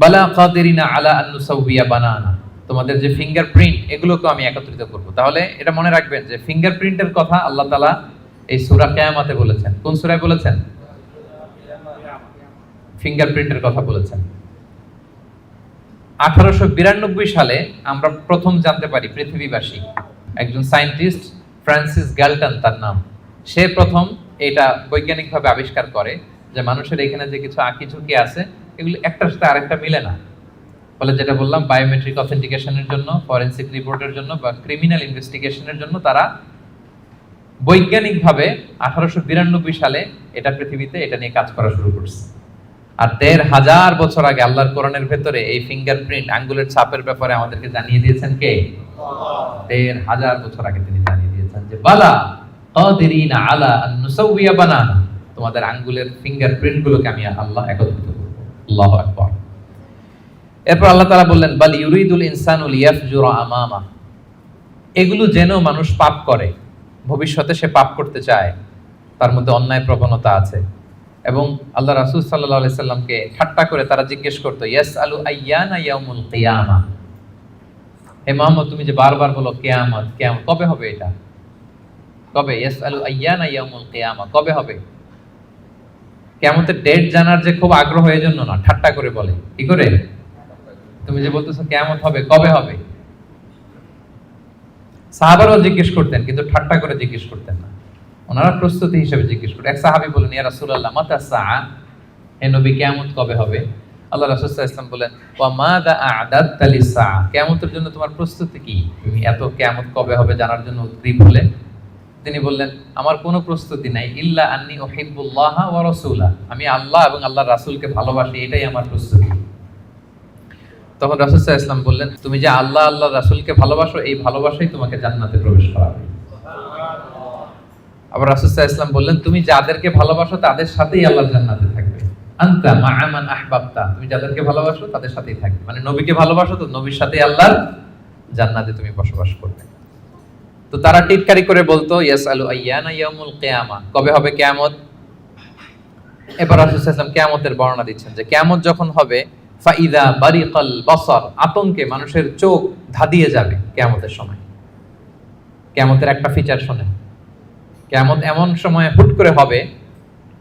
বালা কাদিরিনা আলা আন নুসাউইয়া বানানা, তোমাদের যে ফিঙ্গারপ্রিন্ট এগুলোকে আমি একত্রিত করব। তাহলে এটা মনে রাখবেন যে ফিঙ্গারপ্রিন্টের কথা আল্লাহ তাআলা এই সূরা কিয়ামতে বলেছেন। কোন সূরায় বলেছেন? ফিঙ্গারপ্রিন্টের কথা বলেছেন। 1892 সালে আমরা প্রথম জানতে পারি, পৃথিবীবাসী একজন সায়েন্টিস্ট, ফ্রান্সিস গ্যালটন তার নাম, সে প্রথম এটা বৈজ্ঞানিকভাবে আবিষ্কার করে যে মানুষের এখানে যে কিছু আঁকিঝুঁকি আছে এগুলো একটার সাথে আরেকটা মিলে না। ফলে যেটা বললাম, বায়োমেট্রিক অথেন্টিকেশনের জন্য, ফরেনসিক রিপোর্টের জন্য বা ক্রিমিনাল ইনভেস্টিগেশনের জন্য তারা বৈজ্ঞানিকভাবে 1892 সালে এটা পৃথিবীতে এটা নিয়ে কাজ করা শুরু করছে। আর 1500 বছর আগে আল্লাহর কোরআনের ভেতরে এই ফিঙ্গারপ্রিন্ট, আঙ্গুলের ছাপের ব্যাপারে আমাদেরকে জানিয়ে দিয়েছেন কে? 1500 বছর আগে তিনি জানিয়ে দিয়েছেন যে বালা কাদিরিনা আলা আন নুসাউইয়া বানানা, তোমাদের আঙ্গুলের ফিঙ্গারপ্রিন্ট গুলোকে আমি আল্লাহ একত্রিত করব। আল্লাহু আকবার। এরপর আল্লাহ তাআলা বললেন বাল ইউরিদুল ইনসানু লিয়াফজুরা আমামা, এগুলো যেন মানুষ পাপ করে, ভবিষ্যতে সে পাপ করতে চায়, তার মধ্যে অন্যায় প্রবণতা আছে। এবং আল্লাহ রাসূল সাল্লাল্লাহু আলাইহি সাল্লামকে ঠাট্টা করে তারা জিজ্ঞেস করতো ইয়াসআলু আইয়ানা ইয়াউমুল কিয়ামা, হে মুহাম্মদ তুমি যে বারবার বলো কিয়ামত কিয়ামত, কবে হবে এটা? কবে? ইয়াসআলু আইয়ানা ইয়াউমুল কিয়ামা, কবে হবে? কিয়ামতের ডেট জানার যে খুব আগ্রহ, এই জন্য না, ঠাট্টা করে বলে। কি করে? তুমি যে বলতেছো কিয়ামত হবে, কবে হবে? সাহাবারাও জিজ্ঞেস করতেন, কিন্তু ঠাট্টা করে জিজ্ঞেস করতেন না, ওনারা প্রস্তুতি হিসেবে জিজ্ঞেস করতেন। এক সাহাবী বলেন ইয়া রাসূলুল্লাহ মাতা সাআ, হে নবী কিয়ামত কবে হবে? আল্লাহ রাসূল সাল্লাল্লাহু আলাইহি ওয়াসাল্লাম বলেন ওয়া মাযা আ'দাদতা লিস-সাআ, কিয়ামতের জন্য তোমার প্রস্তুতি কি? তুমি এত কিয়ামত কবে হবে জানার জন্য উদ্গ্রীব হলে? তিনি বললেন আমার কোনো প্রস্তুতি নাই, ইল্লা আন্নী উহিব্বুল্লাহ ওয়া রাসূলা, আমি আল্লাহ এবং আল্লাহর রাসূলকে ভালোবাসি, এটাই আমার প্রস্তুতি। তখন রাসূল সাল্লাল্লাহু আলাইহি ওয়াসাল্লাম বললেন তুমি যে আল্লাহ আল্লাহর রাসূলকে ভালোবাসো, এই ভালোবাসাই তোমাকে জান্নাতে প্রবেশ করাবে। আবার রাসূল সাল্লাল্লাহু আলাইহি ওয়াসাল্লাম বললেন, তুমি যাদেরকে ভালোবাসো তাদের সাথেই আল্লাহর জান্নাতে থাকবে। আনতা মা'a মান আহবাবতা, তুমি যাদেরকে ভালোবাসো তাদের সাথেই থাকবে, মানে নবীকে ভালোবাসো তো নবীর সাথেই আল্লাহর জান্নাতে তুমি বসবাস করবে। তো তারা টিটকারি করে বলতো, ইয়াসআলু আইয়ানা ইয়াউমুল কিয়ামা, কবে হবে কিয়ামত? এবার রাসূল সাল্লাল্লাহু আলাইহি ওয়াসাল্লাম কিয়ামতের বর্ণনা দিচ্ছেন যে কিয়ামত যখন হবে, ফাইদা বারিকাল বাসার, আতঙ্কে মানুষের চোখ ধাঁধিয়ে যাবে কিয়ামতের সময়। কিয়ামতের একটা ফিচার শোনেন, কিয়ামত এমন সময় হুট করে হবে,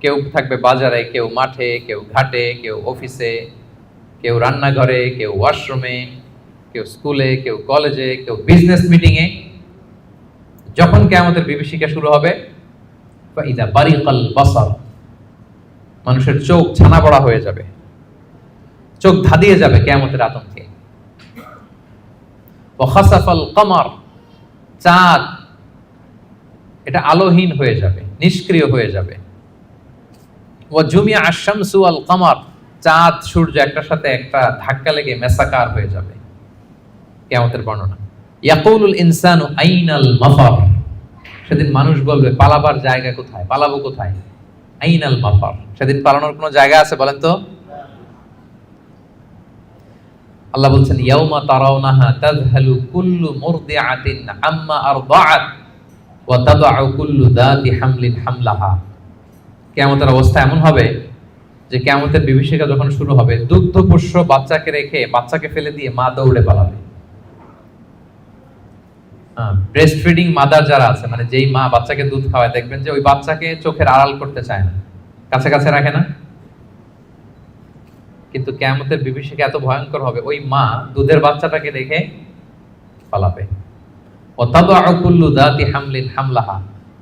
কেউ থাকবে বাজারে, কেউ মাঠে, কেউ ঘাটে, কেউ অফিসে, কেউ রান্নাঘরে, কেউ ওয়াশরুমে, কেউ স্কুলে, কেউ কলেজে, কেউ বিজনেস মিটিং এ। যখন কিয়ামতের বিভীষিকা শুরু হবে, ফাইদা বারিকাল বাসার, মানুষের চোখ ছানা বড়া হয়ে যাবে, চোখ ধাঁধিয়ে যাবে কিয়ামতের আতঙ্কে। ওয়া খাসাফাল কমার, চাঁদ এটা আলোহীন হয়ে যাবে, নিষ্ক্রিয় হয়ে যাবে। ওয়া জুমিআ আশ-শামসু ওয়াল কমার, চাঁদ সূর্য একটার সাথে একটা ধাক্কা লেগে মেসাকার হয়ে যাবে। কিয়ামতের বর্ণনা। ইয়াকুলুল ইনসানু আইনাল মাফার, সেদিন মানুষ বলবে পালাবার জায়গা কোথায়, পালাবো কোথায়? আইনাল মাফার, সেদিন পালানোর কোনো জায়গা আছে বলেন তো? আল্লাহ বলছেন, ইয়াউমা তারাউনাহা তাযহালু কুল্লু মুরদিআতিন আম্মা আরদাআত ওয়া তাদউ কুল্লু যাতি হামলিন হামলাহা। কিয়ামতের অবস্থা এমন হবে যে কিয়ামতের বিভীষিকা যখন শুরু হবে, দুগ্ধপোষ্য বাচ্চাকে রেখে, বাচ্চাকে ফেলে দিয়ে মা দৌড়ে পালাবে। ব্রেস্ট ফিডিং মাদার যারা আছে, মানে যেই মা বাচ্চাকে দুধ খাওয়ায়, দেখবেন যে ওই বাচ্চাকে চোখের আড়াল করতে চায় না, কাছে কাছে রাখে না। কিন্তু কিয়ামতের বিভীষিকা এত ভয়ঙ্কর হবে, ওই মা দুধের বাচ্চাটাকে রেখে পালাবে। ওয়া তাদউ কুল্লু যাতি হামলিন হামলাহা,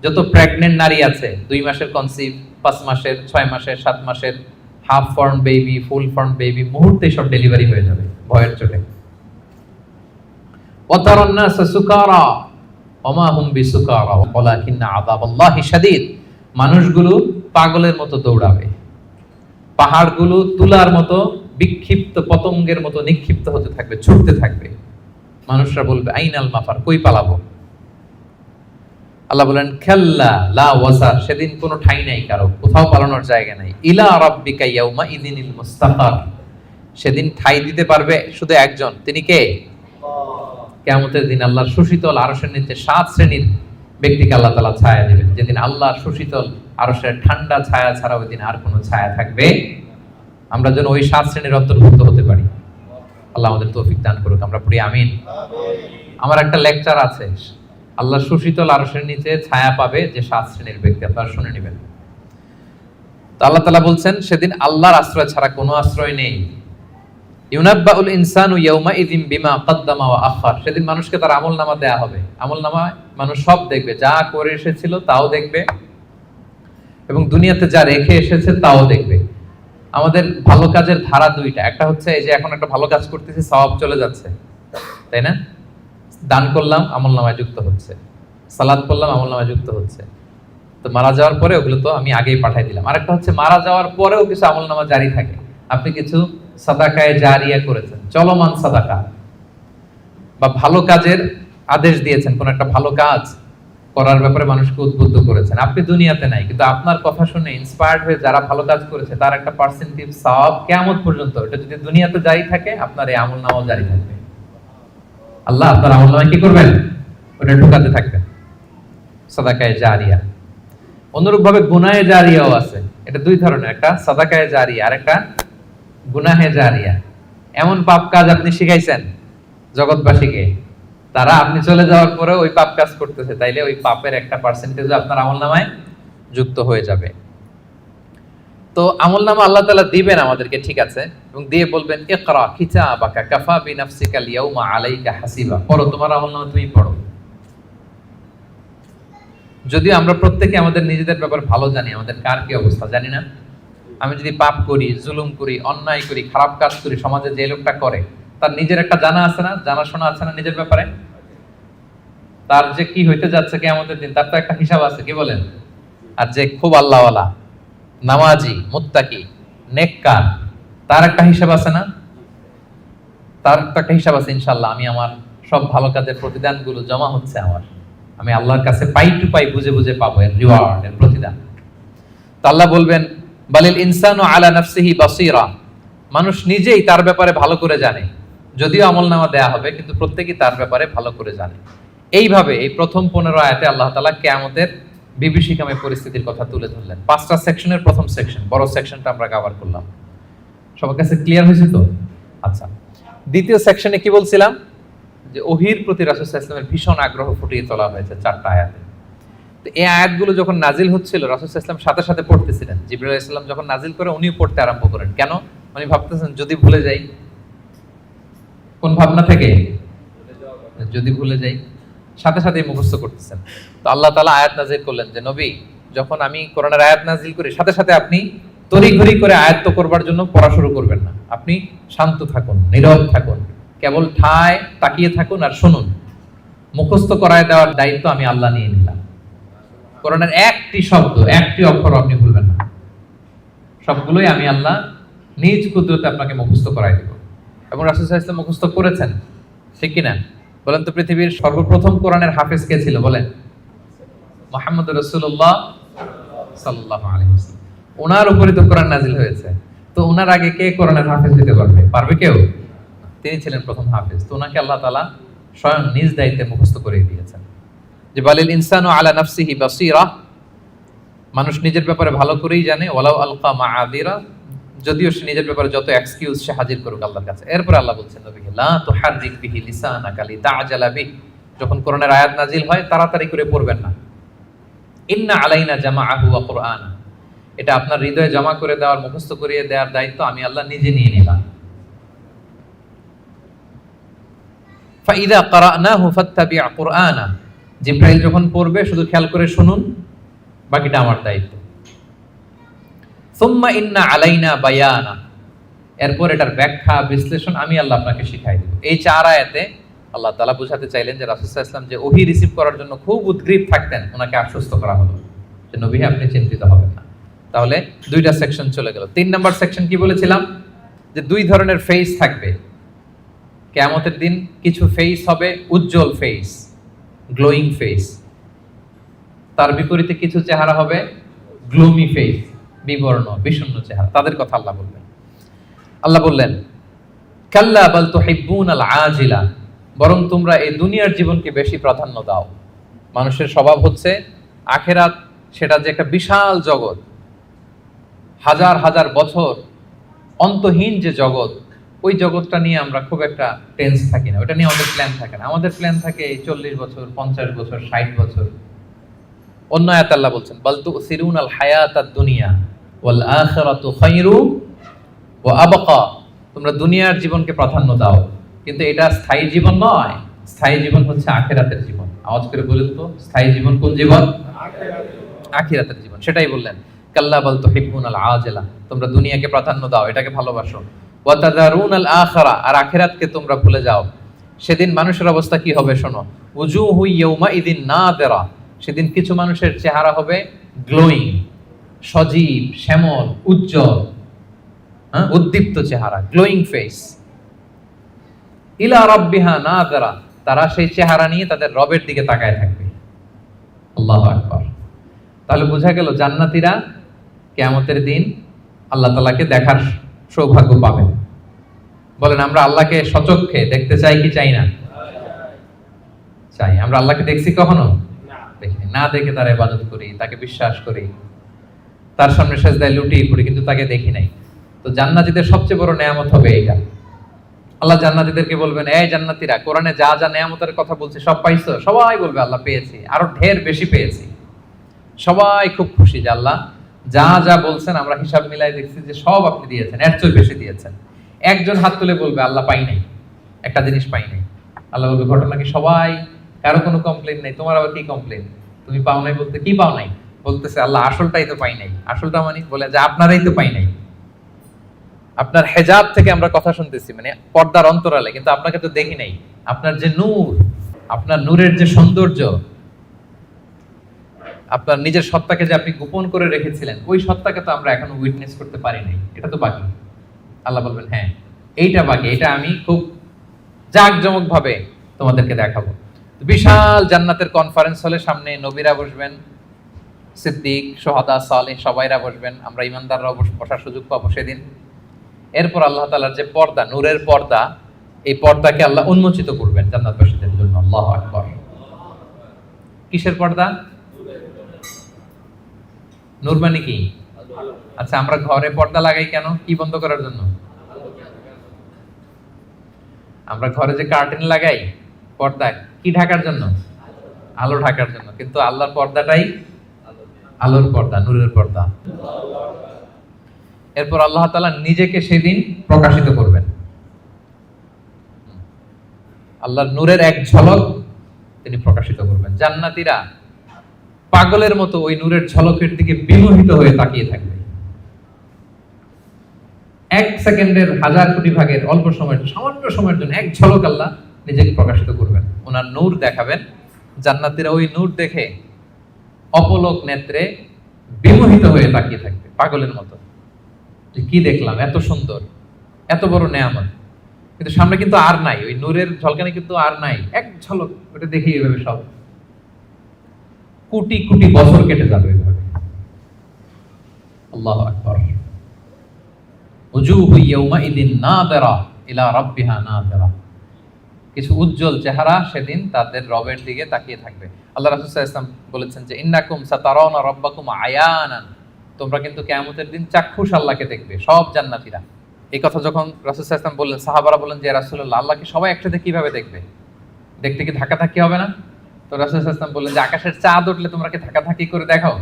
যত প্রেগন্যান্ট নারী আছে, 2 মাসের কনসিভ, 5 মাসের, 6 মাসের, 7 মাসের, half form baby, full form baby, মুহূর্তেই সব ডেলিভারি হয়ে যাবে ভয়ের চোটে। ওয়া তারান নাসা সুকারা ওয়া মা হুম বিসুকারা ওয়ালাকিন্না আযাবাল্লাহি শাদীদ, মানুষগুলো পাগলের মতো দৌড়াবে, পাহাড়গুলো তুলার মতো বিক্ষিপ্ত পতঙ্গের মতো নিক্ষিপ্ত হতে থাকবে, ছুটতে থাকবে। মানুষরা বলবে আইনাল মাফার, কই পালাবো? আল্লাহ বলেন খাল্লা লা ওয়াজার, সেদিন কোনো ঠাঁই নাই কারো, কোথাও পালানোর জায়গা নাই। ইলা রাব্বিকা ইয়াউমা ইযিনিল মুস্তাকার, সেদিন ঠাঁই দিতে পারবে শুধু একজন, তিনি কে? কিয়ামতের দিন আল্লাহর সুশীতল আরশের নিচে 7 শ্রেণীর ব্যক্তিকে আল্লাহ তাআলা ছায়া দিবেন। যেদিন আল্লাহর সুশীতল আরশের ঠান্ডা ছায়া ছাড়া ওই দিন আর কোনো ছায়া থাকবে। আমরা যেন ওই 7 শ্রেণীর অন্তর্ভুক্ত হতে পারি। আল্লাহ আমাদের তৌফিক দান করুক, আমরা পড়ি আমিন। আমার একটা লেকচার আছে, আল্লাহর সুশীতল আরশের নিচে ছায়া পাবে যে 7 শ্রেণীর ব্যক্তি, আপনারা শুনে নেবেন। তো আল্লাহ তাআলা বলছেন সেদিন আল্লাহর আশ্রয় ছাড়া কোনো আশ্রয় নেই। ইউনাব্বাউল ইনসানু ইয়াউমা ইযিন বিমা কদ্দামা ওয়া আখার, সেদিন মানুষকে তার আমলনামা দেয়া হবে। আমলনামা মানুষ সব দেখবে, যা করে এসেছিল তাও দেখবে এবং দুনিয়াতে যা রেখে এসেছে তাও দেখবে। আমাদের ভালো কাজের ধারা দুইটা, একটা হচ্ছে এই যে এখন একটা ভালো কাজ করতেছি, সওয়াব চলে যাচ্ছে, তাই না? দান করলাম, আমলনামায় যুক্ত হচ্ছে, সালাত পড়লাম, আমলনামায় যুক্ত হচ্ছে। তো মারা যাওয়ার পরে ওগুলো তো আমি আগেই পাঠাই দিলাম। আরেকটা হচ্ছে মারা যাওয়ার পরেও কিছু আমলনামা জারি থাকে, আপনি কিছু সাদাকায়ে জারিয়া করেছেন, চলমান সাদাকা, বা ভালো কাজের আদেশ দিয়েছেন, কোন একটা ভালো কাজ করার ব্যাপারে মানুষকে উদ্বুদ্ধ করেছেন। আপনি দুনিয়াতে নাই, কিন্তু আপনার কথা শুনে ইন্সপায়ার্ড হয়ে যারা ভালো কাজ করেছে তার একটা পার্সেন্টেজ সওয়াব কিয়ামত পর্যন্ত, এটা যদি দুনিয়াতে জারি থাকে, আপনার এই আমলনামাও জারি থাকবে। আল্লাহ আপনার আমলনামায় কি করবেন? ওটা ঢুকাতে থাকবেন, সাদাকায়ে জারিয়া। অনুরূপভাবে গুনাহে জারিয়াও আছে, এটা দুই ধরনের, একটা সাদাকায়ে জারিয়া আর একটা গুনাহে জারিয়া। এমন পাপ কাজ আপনি শিখাইছেন জগৎবাসীকে, তারা আপনি চলে যাওয়ার পরে ওই পাপ কাজ করতেছে, তাইলে ওই পাপের একটা পার্সেন্টেজ আপনার আমলনামায় যুক্ত হয়ে যাবে। তো আমলনামা আল্লাহ তাআলা দিবেন আমাদেরকে, ঠিক আছে, এবং দিয়ে বলবেন ইকরা কিতাবাকা কাফা বিনাফসিকা আল-ইয়াউমা আলাইকা হাসিবা, পড়ো তোমার আমলনামা তুমি পড়ো। যদিও আমরা প্রত্যেকে আমাদের নিজেদের ব্যাপারে ভালো জানি, আমাদের কার কি অবস্থা জানি না। আমি যদি পাপ করি, জুলুম করি, অন্যায় করি, খারাপ কাজ করি, সমাজে যে লোকটা করে তার নিজের একটা জানা আছে না, জানাশোনা আছে না নিজের ব্যাপারে? তার যে কি হইতে যাচ্ছে কিয়ামতের দিন, তার তো একটা হিসাব আছে, কি বলেন? আর যে খুব আল্লাহওয়ালা, নামাজি, মুত্তাকি, নেককার, তার একটা হিসাব আছে না? তার তো একটা হিসাব আছে, ইনশাআল্লাহ আমি আমার সব ভালো কাজের প্রতিদানগুলো জমা হচ্ছে আমার, আমি আল্লাহর কাছে পাই টু পাই, বুঝে বুঝে পাবো এর রিওয়ার্ড, এর প্রতিদান। তো আল্লাহ বলবেন বালিল ইনসানু আলা নাফসিহি বাসীরা, মানুষ নিজেই তার ব্যাপারে ভালো করে জানে, যদিও আমলনামা দেয়া হবে কিন্তু প্রত্যেকেই তার ব্যাপারে ভালো করে জানে। এইভাবে এই প্রথম 15 আয়াতে আল্লাহ তাআলা কিয়ামতের বিভীষিকাময় পরিস্থিতির কথা তুলে ধরলেন। 5টা সেকশনের প্রথম সেকশন, বড় সেকশনটা আমরা কভার করলাম। সবার কাছে ক্লিয়ার হয়েছে তো? আচ্ছা, দ্বিতীয় সেকশনে কি বলছিলাম, যে ওহীর প্রতি রাসূল সাল্লাল্লাহু আলাইহি ওয়াসাল্লামের ভীষণ আগ্রহ ফুটিয়ে তোলা হয়েছে 4টা আয়াতে। তো এই আয়াতগুলো যখন নাজিল হচ্ছিল, রাসূল সাল্লাল্লাহু আলাইহি ওয়াসাল্লাম সাথে সাথে পড়তেছিলেন। জিবরাইল আলাইহিস সালাম যখন নাজিল করে উনিও পড়তে আরম্ভ করেন। কেন? উনি ভাবতেছেন যদি ভুলে যাই। কোন ভাবনা থেকে? যদি ভুলে যাই, সাথে সাথে মুখস্থ করতেছেন। তো আল্লাহ তাআলা আয়াত নাজিল করলেন যে নবী, যখন আমি কোরআনের আয়াত নাজিল করি সাথে সাথে আপনি তড়িঘড়ি করে আয়াত্ত করবার জন্য পড়া শুরু করবেন না। আপনি শান্ত থাকুন, নীরব থাকুন, কেবল ঠায় তাকিয়ে থাকুন আর শুনুন। মুখস্থ করায় দেওয়ার দায়িত্ব আমি আল্লাহ নিয়ে নিলাম। কোরআনের একটি শব্দ, একটি অক্ষর আপনি ভুলবেন না, সবগুলোই আমি আল্লাহ নিজ কুদরতে আপনাকে মুখস্থ করাই দেব। এবং রাসূল সাল্লাল্লাহু আলাইহি ওয়াসাল্লাম মুখস্থ করেছেন, ঠিক কিনা বলেন তো? পৃথিবীর সর্বপ্রথম কোরআনের হাফেজ কে ছিল বলেন? মুহাম্মদ রাসূলুল্লাহ সাল্লাল্লাহু আলাইহি ওয়াসাল্লাম। ওনার উপরে তো কোরআন নাজিল হয়েছে, তো ওনার আগে কে কোরআনের হাফেজ হতে পারবে? পারবে কেউ? তিনি ছিলেন প্রথম হাফেজ। তো ওনাকে আল্লাহ তাআলা স্বয়ং নিজ দায়িত্বে মুখস্থ করে দিয়েছেন। যে বালিল ইনসানু আলা নাফসিহি বাসীরা, মানুষ নিজের ব্যাপারে ভালো করেই জানে। ওয়ালাউ আলকা মাআযিরা, যদিও সে নিজের ব্যাপারে যত এক্সকিউজ সে হাজির করুক আল্লাহর কাছে। এরপর আল্লাহ বলছেন নবীকে লা তুহাররিক বিহি লিসানাকা লিতা'জালা বিহি, যখন কোরআনের আয়াত নাজিল হয় তাড়াতাড়ি করে পড়বেন না। ইন্না আলাইনা জামাআহু ওয়া কুরআনা, এটা আপনার হৃদয়ে জমা করে দেওয়ার, মুখস্থ করিয়ে দেওয়ার দায়িত্ব আমি আল্লাহ নিজে নিয়ে নিলাম। ফাইদা ক্বারানাহু ফাত্তাবি' কুরআনা, জিবরাইল যখন পড়বে শুধু খেয়াল করে শুনুন, বাকিটা আমার দায়িত্ব। সুম্মা ইন্না আলাইনা বায়ানা, এরপর এটার ব্যাখ্যা বিশ্লেষণ আমি আল্লাহ আপনাকে শিখাই দেব। এই 4 আয়াতে আল্লাহ তাআলা বুঝাতে চাইলেন যে রাসূল সাল্লাল্লাহু আলাইহি ওয়াসাল্লাম যে ওহী রিসিভ করার জন্য খুব উদ্গ্রীব থাকতেন, ওনাকে আশ্বস্ত করা হলো যে নবী আপনি চিন্তিত হবেন না। তাহলে 2টা সেকশন চলে গেল। 3 নাম্বার সেকশন কি বলেছিলাম, যে 2 ধরনের ফেস থাকবে কিয়ামতের দিন। কিছু ফেস হবে উজ্জ্বল ফেস, গ্লোয়িং ফেস, তার বিপরীতে কিছু চেহারা হবে গ্লুমি ফেস, বিবর্ণ বিষণ্ণ চেহারা। তাদের কথা আল্লাহ বলবেন। আল্লাহ বললেন কাল্লা বাল তুহিব্বুনাল আজিলা, বরং তোমরা এই দুনিয়ার জীবনকে বেশি প্রাধান্য দাও। মানুষের স্বভাব হচ্ছে আখিরাত, সেটা যে একটা বিশাল জগৎ, হাজার হাজার বছর অন্তহীন যে জগৎ, ওই জগৎটা নিয়ে আমরা খুব একটা টেন্স থাকি না, ওটা নিয়ে আমাদের প্ল্যান থাকে না। আমাদের প্ল্যান থাকে 40 বছর, 50 বছর, 60 বছর। অন্য আয়াতে আল্লাহ বলছেন বাল তুসিরুনাল হায়াতাদ দুনিয়া ওয়াল আখিরাতু খায়রু ওয়া আবকা, তোমরা দুনিয়ার জীবনকে প্রাধান্য দাও, কিন্তু এটা স্থায়ী জীবন নয়। স্থায়ী জীবন হচ্ছে আখিরাতের জীবন। আওয়াজ করে বলুন তো, স্থায়ী জীবন কোন জীবন? আখিরাতের জীবন। সেটাই বললেন কাল্লা বাল তুহিব্বুনাল আজিলা, তোমরা দুনিয়াকে প্রাধান্য দাও, এটাকে ভালোবাসো। ওয়া তাযারুনাল আখিরা, আর আখিরাতকে তোমরা ভুলে যাও। সেদিন মানুষের অবস্থা কি হবে শোনো, উজুহু ইয়াউমা ইদিন নাদিরা, সেদিন কিছু মানুষের চেহারা হবে গ্লোয়িং, সজীব, শ্যামল, উজ্জ্বল, উদ্দীপ্ত চেহারা, গ্লোয়িং ফেস। ইলা রাব্বিহা নাযিরা, তারা সেই চেহারা নিয়ে তাদের রবের দিকে তাকায় থাকবে। আল্লাহু আকবার। তাহলে বোঝা গেল জান্নাতীরা কিয়ামতের দিন আল্লাহ তাআলাকে দেখার সৌভাগ্য পাবেন। বলেন আমরা আল্লাহকে সচক্ষে দেখতে চাই কি চাই না? চাই। আমরা আল্লাহকে দেখছি কখনো? দেখিনি। না দেখে তার ইবাদত করি, তাকে বিশ্বাস করি, তার সামনে সেজদায় লুটিয়ে পড়ি, কিন্তু তাকে দেখি নাই। তো জান্নাতীদের সবচেয়ে বড় নেয়ামত হবে এইটা। আল্লাহ জান্নাতীদেরকে বলবেন, এই জান্নাতীরা কোরআনে যা যা নেয়ামতের কথা বলছি সব পাইছো? সবাই বলবে আল্লাহ পেয়েছি, আরো ঢের বেশি পেয়েছি। সবাই খুব খুশি যে আল্লাহ যা যা বলছেন আমরা হিসাব মিলাই দেখছি যে সব আপনি দিয়েছেন, এর চেয়ে বেশি দিয়েছেন। একজন হাত তুলে বলবে আল্লাহ পাই নাই, একটা জিনিস পাই নাই। আল্লাহ বলবে ঘটনা কি? সবাই, কারো কোনো কমপ্লেন নেই। তোমার আবার কি কমপ্লেন? তুমি পাও নাই বলতে কি পাও নাই? বলতেছে আল্লাহ আসলটাই তো পাই নাই। আসলটা মানে বলে যে আপনারাই তো পাই নাই। আপনার হেজাব থেকে আমরা কথা শুনতেছি, মানে পর্দার অন্তরালে, কিন্তু আপনাকে তো দেখি নাই। আপনার যে নূর, আপনার নূরের যে সৌন্দর্য, আপনার নিজের সত্তাকে যে আপনি গোপন করে রেখেছিলেন, ওই সত্তাকে তো আমরা এখনো উইটনেস করতে পারি নাই। এটা তো বাকি। আল্লাহ বলবেন হ্যাঁ এইটা বাকি, এটা আমি খুব জাঁকজমক ভাবে তোমাদেরকে দেখাবো। বিশাল জান্নাতের কনফারেন্স হলে সামনে নবীরা বসবেন, সিদ্দিক, শুহাদা, সালেহ সবাইরা বসবেন, আমরা ইমানদাররাও বসার সুযোগ পাবো সেদিন। এরপর আল্লাহ তাআলার যে পর্দা, নূরের পর্দা, এই পর্দাকে আল্লাহ উন্মোচিত করবেন জান্নাতবাসীদের জন্য। আল্লাহু আকবার। কিসের পর্দা? নূর মানে কি? আচ্ছা, আমরা ঘরে পর্দা লাগাই কেন? কি বন্ধ করার জন্য? আমরা ঘরে যে কার্টেন লাগাই, পর্দা কি ঢাকার জন্য? আলো ঢাকার জন্য। কিন্তু আল্লাহর পর্দাটাই আলোর পর্দা, নূরের পর্দা। এরপর আল্লাহ তাআলা নিজেকে সেদিন প্রকাশিত করবেন। আল্লাহর নূরের এক ঝলক তিনি প্রকাশিত করবেন। জান্নাতীরা পাগলের মতো ওই নূরের ঝলকের দিকে বিমোহিত হয়ে তাকিয়ে থাকবে। এক সেকেন্ডের হাজার কোটি ভাগের অল্প সময়ের, সামান্য সময়ের জন্য এক ঝলক আল্লাহ নিজেকে প্রকাশিত করবেন, ওনার নূর দেখাবেন। জান্নাতীরা ওই নূর দেখে অপলক নেত্রে বিমোহিত হয়ে তাকিয়ে থাকবে পাগলের মতো, যে কি দেখলাম, এত সুন্দর, এত বড় নেয়ামত। কিন্তু সামনে কিন্তু আর নাই, ওই নূরের ঝলকানি কিন্তু আর নাই। এক ঝলক ওটা দেখে এইভাবে সব কোটি কোটি বছর কেটে যাবে এইভাবে। আল্লাহু আকবার। উজুহু ইয়াউমাইদিন নাযিরা ইলা রাব্বিহা নাযিরা। কিছু উজ্জ্বল চেহারা সেদিন তাদের রবের দিকে তাকিয়ে থাকবে। আল্লাহ রাসূল সাল্লাল্লাহু আলাইহি ওয়াসাল্লাম বলেছেন যে ইন্নাকুম সাতারাউনা রাব্বাকুম আয়ানান, তোমরা কিন্তু কিয়ামতের দিন চাক্ষুষ আল্লাহকে দেখবে, সব জান্নাতীরা। এই কথা যখন রাসূল সাল্লাল্লাহু আলাইহি ওয়াসাল্লাম বললেন, সাহাবারা বললেন যে রাসূলুল্লাহ, আল্লাহকে সবাই একসাথে কিভাবে দেখবে? দেখতে কি ধাক্কাধাক্কি হবে না? তো রাসূল সাল্লাল্লাহু আলাইহি ওয়াসাল্লাম বললেন যে আকাশের চাঁদ উঠলে তোমরা কি ধাক্কাধাক্কি করে দেখো?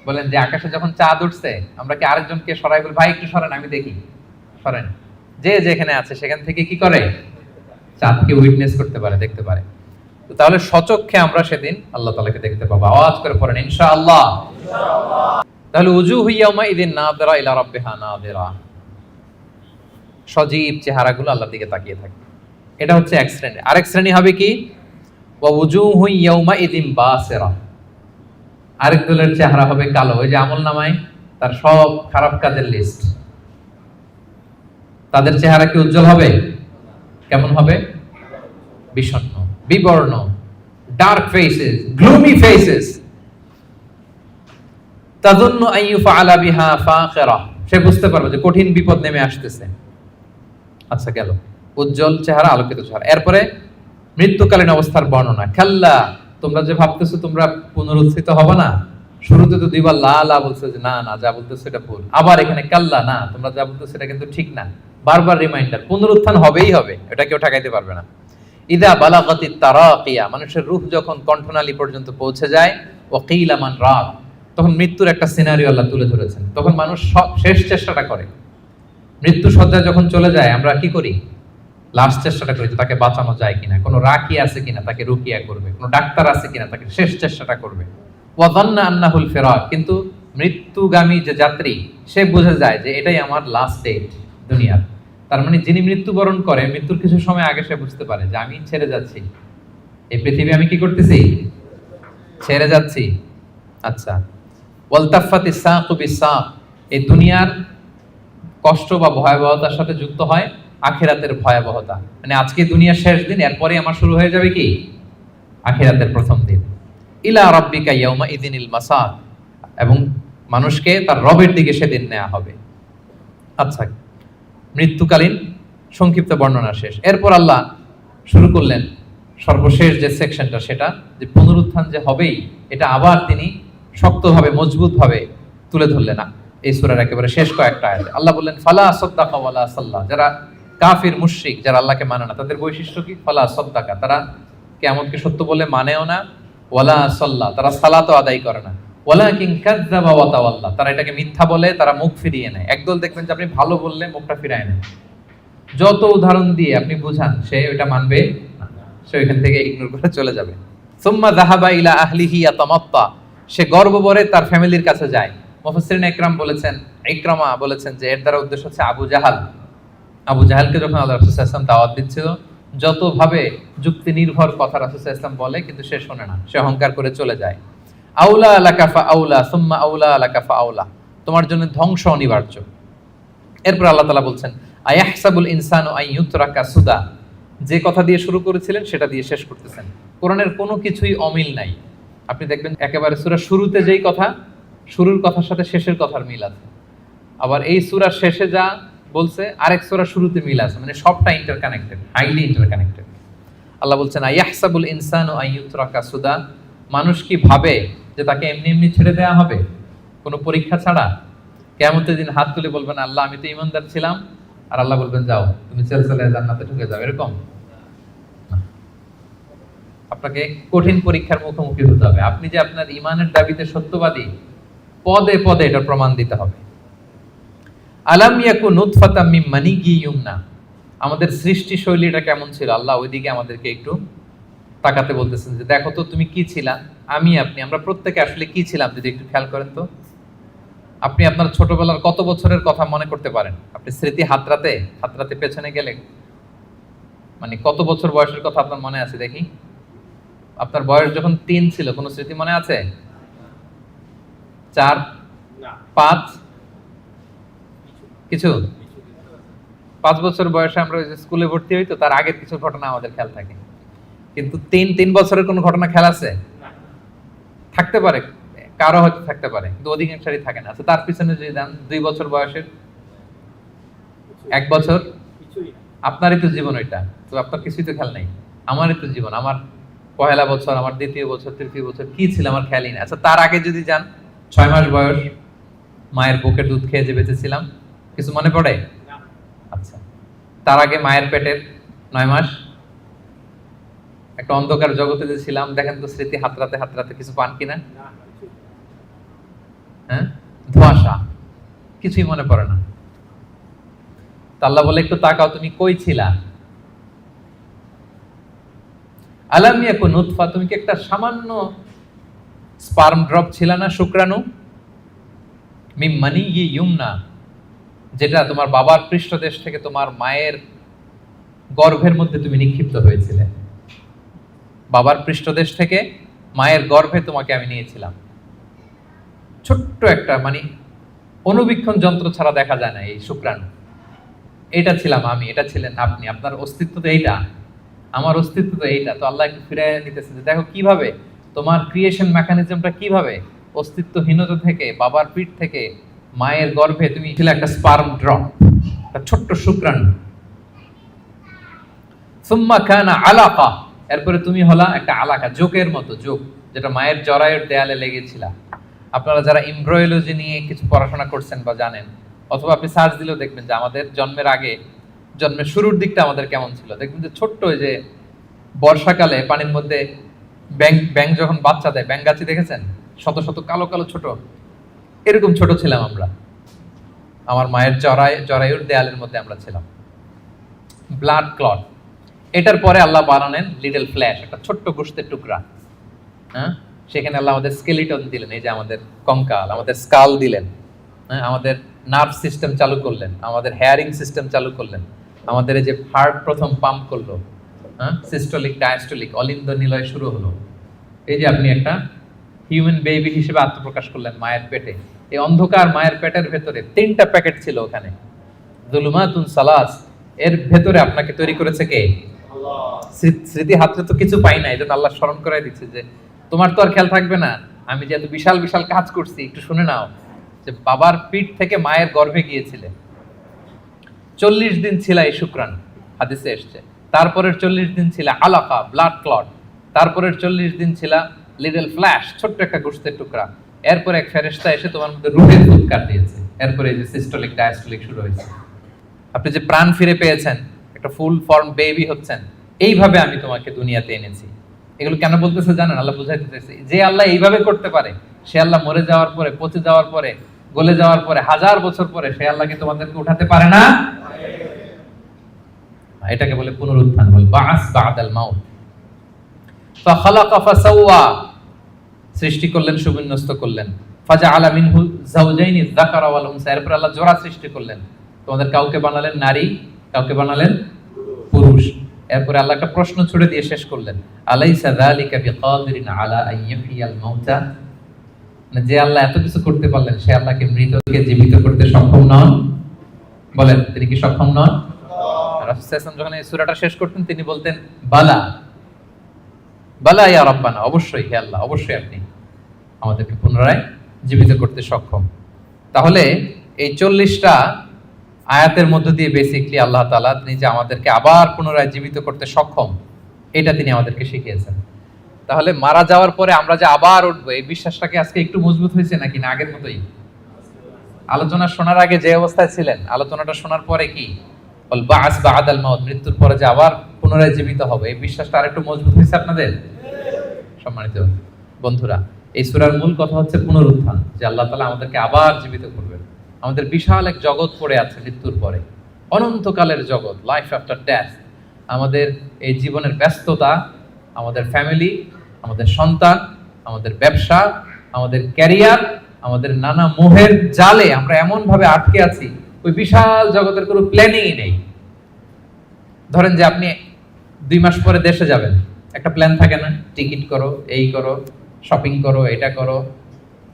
বলেন যে আকাশে যখন চাঁদ উঠছে আমরা কি আরেকজনকে সরাই বলি, ভাই একটু সরেন আমি দেখি? সরেন। যে যেখানে আছে সেখান থেকে কি করে? চাঁদকে উইটনেস করতে পারে, দেখতে পারে। তো তাহলে সচক্ষে আমরা সেদিন আল্লাহ তাআলাকে দেখতে পাবো। আওয়াজ করে পড়েন ইনশাআল্লাহ। তাহলে উজুহু ইয়াউমাইদিন নাযিরা ইলা রাব্বিহা নাযিরা। সজীব চেহারাগুলো আল্লাহর দিকে তাকিয়ে থাকবে। এটা হচ্ছে এক শ্রেণী। আরেক শ্রেণী হবে কি? ওয়া উজুহু ইয়াউমাইদিন বাসিরা। আরেক দলের চেহারা হবে কালো। ওই যে আমলনামায় তার সব খারাপ কাজের লিস্ট। তাদের চেহারা কি উজ্জ্বল হবে? কেমন হবে? বিষণ্ণ, বিবর্ণ, ডার্ক ফেসেস, গ্লুমি ফেসেস। তাযুন্নু আন ইউফআলা বিহা ফাকিরা। সে বুঝতে পারবে যে কঠিন বিপদ নেমে আসতেছে। আচ্ছা গেল উজ্জ্বল চেহারা, আলোকিত চেহারা। এরপরে মৃত্যুকালীন অবস্থার বর্ণনা। খাল্লা, তোমরা যে ভাবতেছো তোমরা পুনরুত্থিত হবে না, শুরুতে তো দুইবার লা লা বলছো যে না না যা বলতেছো এটা ভুল, আবার এখানে কাল্লা, না তোমরা যা বলতেছো এটা কিন্তু ঠিক না, বারবার রিমাইন্ডার, পুনরুত্থান হবেই হবে, এটা কেউ ঠেকাইতে পারবে না। ইদা বালাগাতিত তারাকিয়া, মানুষের রূহ যখন কণ্ঠনালী পর্যন্ত পৌঁছে যায়, ওয়াকিলা মান রাগ, তখন মৃত্যুর একটা সিনারিও আল্লাহ তুলে ধরেছেন। তখন মানুষ শেষ চেষ্টাটা করে। মৃত্যু সজ্জায় যখন চলে যায় আমরা কি করি? লাস্ট চেষ্টাটা করি তাকে বাঁচানো যায় কিনা, কোনো রাকি আছে কিনা তাকে রুকিয়া করবে, কোনো ডাক্তার আছে কিনা তাকে শেষ চেষ্টাটা করবে। ওয়াযান্না আন্নাহুল ফিরাক, কিন্তু মৃত্যুগামী যে যাত্রী সে বুঝে যায় যে এটাই আমার লাস্ট ডেট দুনিয়ার। তার মানে যিনি মৃত্যুবরণ করে মৃত্যুর কিছু সময় আগে সে বুঝতে পারে যে আমি ছেড়ে যাচ্ছি এই পৃথিবী, আমি কি করতেছি? ছেড়ে যাচ্ছি। আচ্ছা, ওয়ালতাফাতিস সাকু বিসাক, এই দুনিয়ার কষ্ট বা ভয়াবহতার সাথে যুক্ত হয় আখিরাতের ভয়াবহতা। মানে আজকে দুনিয়ার শেষ দিন, এরপরে আমার শুরু হয়ে যাবে কি? আখিরাতের প্রথম দিন। ইলা রাব্বিকা ইয়াউমা ইযিনিল মাসাক, এবং মানুষকে তার রবের দিকে সেদিন নেওয়া হবে। আচ্ছা, মৃত্যুকালীন সংক্ষিপ্ত বর্ণনা শেষ। এরপর আল্লাহ শুরু করলেন সর্বশেষ যে সেকশনটা, সেটা যে পুনরুত্থান যে হবেই, এটা আবার তিনি শক্তভাবে মজবুতভাবে তুলে ধরলেন এই সূরার একেবারে শেষ কয়েকটা আয়াতে। আল্লাহ বললেন ফালা সাদ্দাকা ওয়ালা সাল্লা, যারা কাফির মুশরিক, যারা আল্লাহকে মানে না, তাদের বৈশিষ্ট্য কি? ফালা সাদ্দাকা, তারা কিয়ামতকে সত্য বলে মানেও না, ওয়ালা সাল্লা, তারা সালাতও আদায় করে না, ওয়ালাকিন কাযযাবা ওয়া তাওয়াল্লা, তারা এটাকে মিথ্যা বলে, তারা মুখ ফিরিয়ে নেয়। একদল দেখবেন যে আপনি ভালো বললে মুখটা ফিরায় নেয়, যত উদাহরণ দিয়ে আপনি বুঝান সে ওটা মানবে না, সে ওইখান থেকে ইগনোর করে চলে যাবে। সুম্মা যাহাবা ইলা আহলিহি ইয়াতামাত্তা, সে গর্বভরে তার ফ্যামিলির কাছে যায়। মুফাসসিরিন ইকরাম বলেছেন, ইকরামা বলেছেন যে এর দ্বারা উদ্দেশ্য হচ্ছে আবু জাহাল। আবু জাহালকে যখন আল্লাহ রাসূল সাল্লাল্লাহু আলাইহি ওয়াসাল্লাম দাওয়াত দিচ্ছিল, যতভাবে যুক্তি নির্ভর কথা রাসূল সাল্লাল্লাহু আলাইহি ওয়াসাল্লাম বলে, কিন্তু সে শোনে না, সে অহংকার করে চলে যায়। আউলা লাকা ফাআউলা সুম্মা আউলা লাকা ফাআউলা, তোমার জন্য ধ্বংস অনিবার্য। এরপর আল্লাহ তাআলা বলছেন আয়াহসাবুল ইনসানু আন ইউতরাকা সুদা, যে কথা দিয়ে শুরু করেছিলেন সেটা দিয়ে শেষ করতেছেন। কোরআনের কোনো কিছুই অমিল নাই। আপনি দেখবেন একেবারে সূরার শুরুতে যেই কথা, শুরুর কথার সাথে শেষের কথার মিল আছে। আবার এই সূরার শেষে যা বলছে আরেক সূরার শুরুতে মিল আছে, মানে সবটা ইন্টারকানেক্টেড, হাইলি ইন্টারকানেক্টেড। আল্লাহ বলছেন আইয়াহসাবুল ইনসানু আইয়ুতরাকা সুদা, মানুষ কি ভাবে যে তাকে এমনি এমনি ছেড়ে দেওয়া হবে কোনো পরীক্ষা ছাড়া? কিয়ামতের দিন হাত তুলে বলবেন আল্লাহ আমি তো ঈমানদার ছিলাম, আর আল্লাহ বলবেন যাও তুমি চলে জান্নাতে ঢুকে যাও, এরকম না। আপনাকে কঠিন পরীক্ষার মুখোমুখি হতে হবে। আপনি যে আপনার ঈমানের দাবিতে সত্যবাদী, পদে পদে এটা প্রমাণ দিতে হবে। আলাম ইয়াকু নুতফাতাম মিন মানিয়্যিন ইউমনা, আমাদের সৃষ্টি শৈলীটা কেমন ছিল আল্লাহ ওইদিকে আমাদেরকে একটু তাকাতে বলতেছেন যে দেখো তো তুমি কি ছিলা, আমরা প্রত্যেকে আসলে কি ছিলাম যদি একটু খেয়াল করেন তো। আপনি আপনার ছোটবেলার কত বছরের কথা মনে করতে পারেন? আপনি স্মৃতি হাতরাতে পেছনে গেলে মানে কত বছর বয়সের কথা আপনার মনে আছে দেখি? আপনার বয়স যখন 3 ছিল কোনো স্মৃতি মনে আছে? 4, 5 কিছু? 5 বছর বয়সে আমরা স্কুলে ভর্তি হই, তো তার আগের কিছু ঘটনা আমাদের খেয়াল থাকে। কিন্তু 3 বছরের কোনো ঘটনা খেয়াল আছে? থাকতে পারে, কারো হয়তো থাকতে পারে, কিন্তু অধিকাংশই থাকে না। আচ্ছা তার পিছনে যদি যান 2 বছর বয়সের, 1 বছর, আপনারই তো জীবন ওইটা, তো আপনার কিছুই তো খেয়াল নাই। আমারই তো জীবন, আমার পহেলা বছর, আমার দ্বিতীয় বছর, তৃতীয় বছর কি ছিল আমার খেয়ালই নেই। আচ্ছা তার আগে যদি যান 6 মাস বয়স, মায়ের বুকের দুধ খেয়ে যে বেঁচেছিলাম, কিছু মনে পড়ে? আচ্ছা তার আগে মায়ের পেটের 9 মাস একটা অন্ধকার জগতে যে ছিলাম, দেখেন তো স্মৃতি হাতরাতে কিছু পান কিনা? হ্যাঁ, ধোঁয়াশা, কিছুই মনে পড়ে না। আল্লাহ বলে একটু তাকাও তুমি কই ছিলা। আলাম ইয়াকু নুতফা, তুমি কি একটা সামান্য স্পার্ম ড্রপ ছিল না, শুক্রাণু? মিন মানিয়্যিন ইউমনা, যেটা তোমার বাবার পৃষ্ঠদেশ থেকে তোমার মায়ের গর্ভের মধ্যে তুমি নিক্ষিপ্ত হয়েছিলে। বাবার পৃষ্ঠদেশ থেকে মায়ের গর্ভে তোমাকে আমি নিয়েছিলাম। ছোট্ট একটা মানে অনুবীক্ষণ যন্ত্র ছাড়া দেখা যায় না এই শুক্রাণু। এটা ছিলাম আমি, এটা ছিলেন আপনি, আপনার অস্তিত্ব তো এইটা, আমার অস্তিত্ব তো এইটা। তো আল্লাহ একটু ফিরে নিতেছে যে দেখো কিভাবে তোমার ক্রিয়েশন মেকানিজমটা, কিভাবে অস্তিত্বহীনতা থেকে, বাবার পিঠ থেকে মায়ের গর্ভে তুমি ছিলে একটা স্পার্ম ড্রপ, একটা ছোট্ট শুক্রাণু। সুম্মা কানা আলাকা, এরপরে তুমি হলা একটা আলাকা, জোকের মতো, জোক যেটা মায়ের জরায়ুর দেয়ালে লেগেছিল। আপনারা যারা এমব্রয়োলজি নিয়ে কিছু পড়াশোনা করছেন বা জানেন, অথবা আপনি সার্চ দিলেও দেখবেন যে আমাদের জন্মের আগে, জন্মের শুরুর দিকটা আমাদের কেমন ছিল। দেখবেন যে ছোট্ট ওই যে বর্ষাকালে পানির মধ্যে ব্যাং যখন বাচ্চা দেয়, ব্যাঙগাছি দেখেছেন? শত শত কালো কালো ছোট, এরকম ছোট ছিলাম আমরা। আমার মায়ের জরায়ুর দেয়ালের মধ্যে আমরা ছিলাম। ব্লাড ক্লট, এটার পরে আল্লাহ বানালেন লিটল ফ্ল্যাশ, একটা ছোট্ট গোশতের টুকরা। হ্যাঁ, সেখানে আল্লাহ আমাদের স্কেলিটন দিলেন, এই যে আমাদের কঙ্কাল, আমাদের স্কাল দিলেন। হ্যাঁ, আমাদের নার্ভ সিস্টেম চালু করলেন, আমাদের হেয়ারিং সিস্টেম চালু করলেন, আমাদের এই যে হার্ট প্রথম পাম্প করলো, হ্যাঁ, সিস্টোলিক ডায়াস্টোলিক অলিন্দ নিলয় শুরু হলো। এই যে আপনি একটা হিউম্যান বেবি হিসেবে আত্মপ্রকাশ করলেন মায়ের পেটে। এই অন্ধকার মায়ের পেটের ভেতরে 3টা প্যাকেট ছিল ওখানে, যুলুমাতুন সালাস, এর ভেতরে আপনাকে তৈরি করেছে কে? স্মৃতি হাতে তো কিছু পাই না, এই জন্য আল্লাহ স্মরণ করাই দিচ্ছে যে তোমার তো আর খেয়াল থাকবে না, আমি যে এত বিশাল বিশাল কাজ করছি, একটু শুনে নাও। যে বাবার পিঠ থেকে মায়ের গর্ভে গিয়েছিলে, 40 দিন ছিল এই শুক্রাণু, হাদিসে এসছে। তারপরের 40 দিন ছিল আলাকা, ব্লাড ক্লট। তারপরের 40 দিন ছিল লিটল ফ্ল্যাশ, ছোট্ট একটা গোশতের টুকরা। এরপর এক ফেরেশতা এসে তোমার মধ্যে রূহের ফুৎকার দিয়েছে। এরপরে এই যে সিস্টোলিক ডায়াস্টোলিক শুরু হয়েছে। আপনি যে প্রাণ ফিরে পেয়েছেন, একটা ফুল ফর্ম বেবি হচ্ছেন, এইভাবে আমি তোমাকে দুনিয়াতে এনেছি। এগুলো কেন বলতেছে জানেন? আল্লাহ বুঝাইতে চাইছে যে আল্লাহ এইভাবে করতে পারে, সে আল্লাহ মরে যাওয়ার পরে, পচে যাওয়ার পরে, গলে যাওয়ার পরে, 1000 বছর পরে সে আল্লাহকে তোমাদেরকে উঠাতে পারে না? এটাকে বলে পুনরুত্থান, বল বাস বাদাল মাউত। ফাখালাকা ফাসাওয়া, সৃষ্টি করলেন, সুবিন্যস্ত করলেন। ফাজআলা মিনহু যাওজাইনি যাকারা ওয়াল উনসা, এরপর আল্লাহ জোড়া সৃষ্টি করলেন। তোমাদের কাউকে বানালেন নারী, কাউকে বানালেন পুরুষ। এরপরে আল্লাহ একটা প্রশ্ন ছুড়ে দিয়ে শেষ করলেন, আলাইসা যালিকা বিকাদিরিন আলা আইয়ুহিয়াল মাউতা, যে আল্লাহ এত কিছু করতে পারলেন, সে আল্লাহকে মৃতকে জীবিত করতে সক্ষম নন? বলেন তিনি কি সক্ষম নন? রাসূল সাল্লাল্লাহু আলাইহি ওয়াসাল্লাম যখন এই সূরাটা শেষ করতেন তিনি বলতেন বালা বালা ইয়া রাব্বানা, অবশ্যই হে আল্লাহ, অবশ্যই আপনি আমাদেরকে পুনরায় জীবিত করতে সক্ষম। তাহলে এই 40টা আয়াতের মধ্য দিয়ে বেসিক্যালি আল্লাহ তাআলা তিনি যে আমাদেরকে আবার পুনরায় জীবিত করতে সক্ষম এটা তিনি আমাদেরকে শিখিয়েছেন। তাহলে মারা যাওয়ার পরে আমরা যে আবার উঠবো এই বিশ্বাসটাকে আজকে একটু মজবুত হয়েছে নাকি না আগের মতোই? আলোচনা শোনার আগে যে অবস্থায় ছিলেন, আলোচনাটা শোনার পরে কি বল বাস বাদাল মাউত, মৃত্যুর পরে যে আবার পুনরায় জীবিত হবে এই বিশ্বাসটা আরেকটু মজবুত হয়েছে আপনাদের? সম্মানিত বন্ধুরা, এই সূরার মূল কথা হচ্ছে পুনরুত্থান, যে আল্লাহ তাআলা আমাদেরকে আবার জীবিত করবেন। আমাদের বিশাল এক জগৎ পড়ে আছে মৃত্যুর পরে, অনন্তকালের জগৎ, লাইফ আফটার ডেথ। আমাদের এই জীবনের ব্যস্ততা, আমাদের ফ্যামিলি, আমাদের সন্তান, আমাদের ব্যবসা, আমাদের ক্যারিয়ার, আমাদের নানা মোহের জালে আমরা এমন ভাবে আটকে আছি, ওই বিশাল জগতের কোনো প্ল্যানিংই নেই। ধরেন যে আপনি 2 মাস পরে দেশে যাবেন, একটা প্ল্যান থাকে না, টিকিট করো, এই করো, শপিং করো, এটা করো,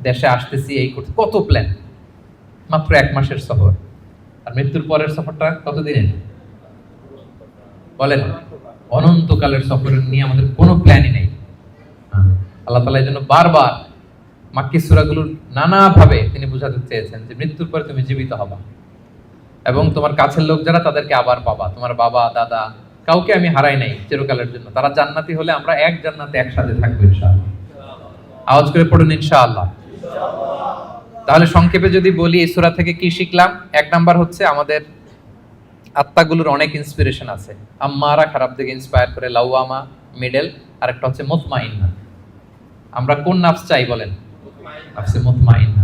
দেশে আসতেছি, এই করতে, কত প্ল্যান। মাত্র 1 মাসের সফর। আর মৃত্যুর পরের সফরটা কত দিনের বলেন? অনন্তকালের সফর নিয়ে আমাদের কোনো প্ল্যানই নেই। আল্লাহ তাআলা এই জন্য বারবার মাক্কি সূরাগুলোর নানাভাবে তিনি বুঝাতে চেয়েছেন যে মৃত্যুর পরে তুমি জীবিত হবা এবং তোমার কাছের লোক যারা তাদেরকে আবার পাবা। তোমার বাবা দাদা কাউকে আমি হারাই নাই চিরকালের জন্য, তারা জান্নাতি হলে আমরা এক জান্নাতে একসাথে থাকবো ইনশাআল্লাহ। আওয়াজ করে পড়ুন ইনশাআল্লাহ। তাহলে সংক্ষেপে যদি বলি এই সূরা থেকে কি শিখলাম? 1 নাম্বার হচ্ছে আমাদের আত্মাগুলোর অনেক ইন্সপিরেশন আছে। আম্মারা খারাপ দিকে ইন্সপায়ার করে, লাওয়ামা মিডল, আর একটা হচ্ছে মুতমাইন্না। আমরা কোন নাফস চাই বলেন? নাফসে মুতমাইন্না,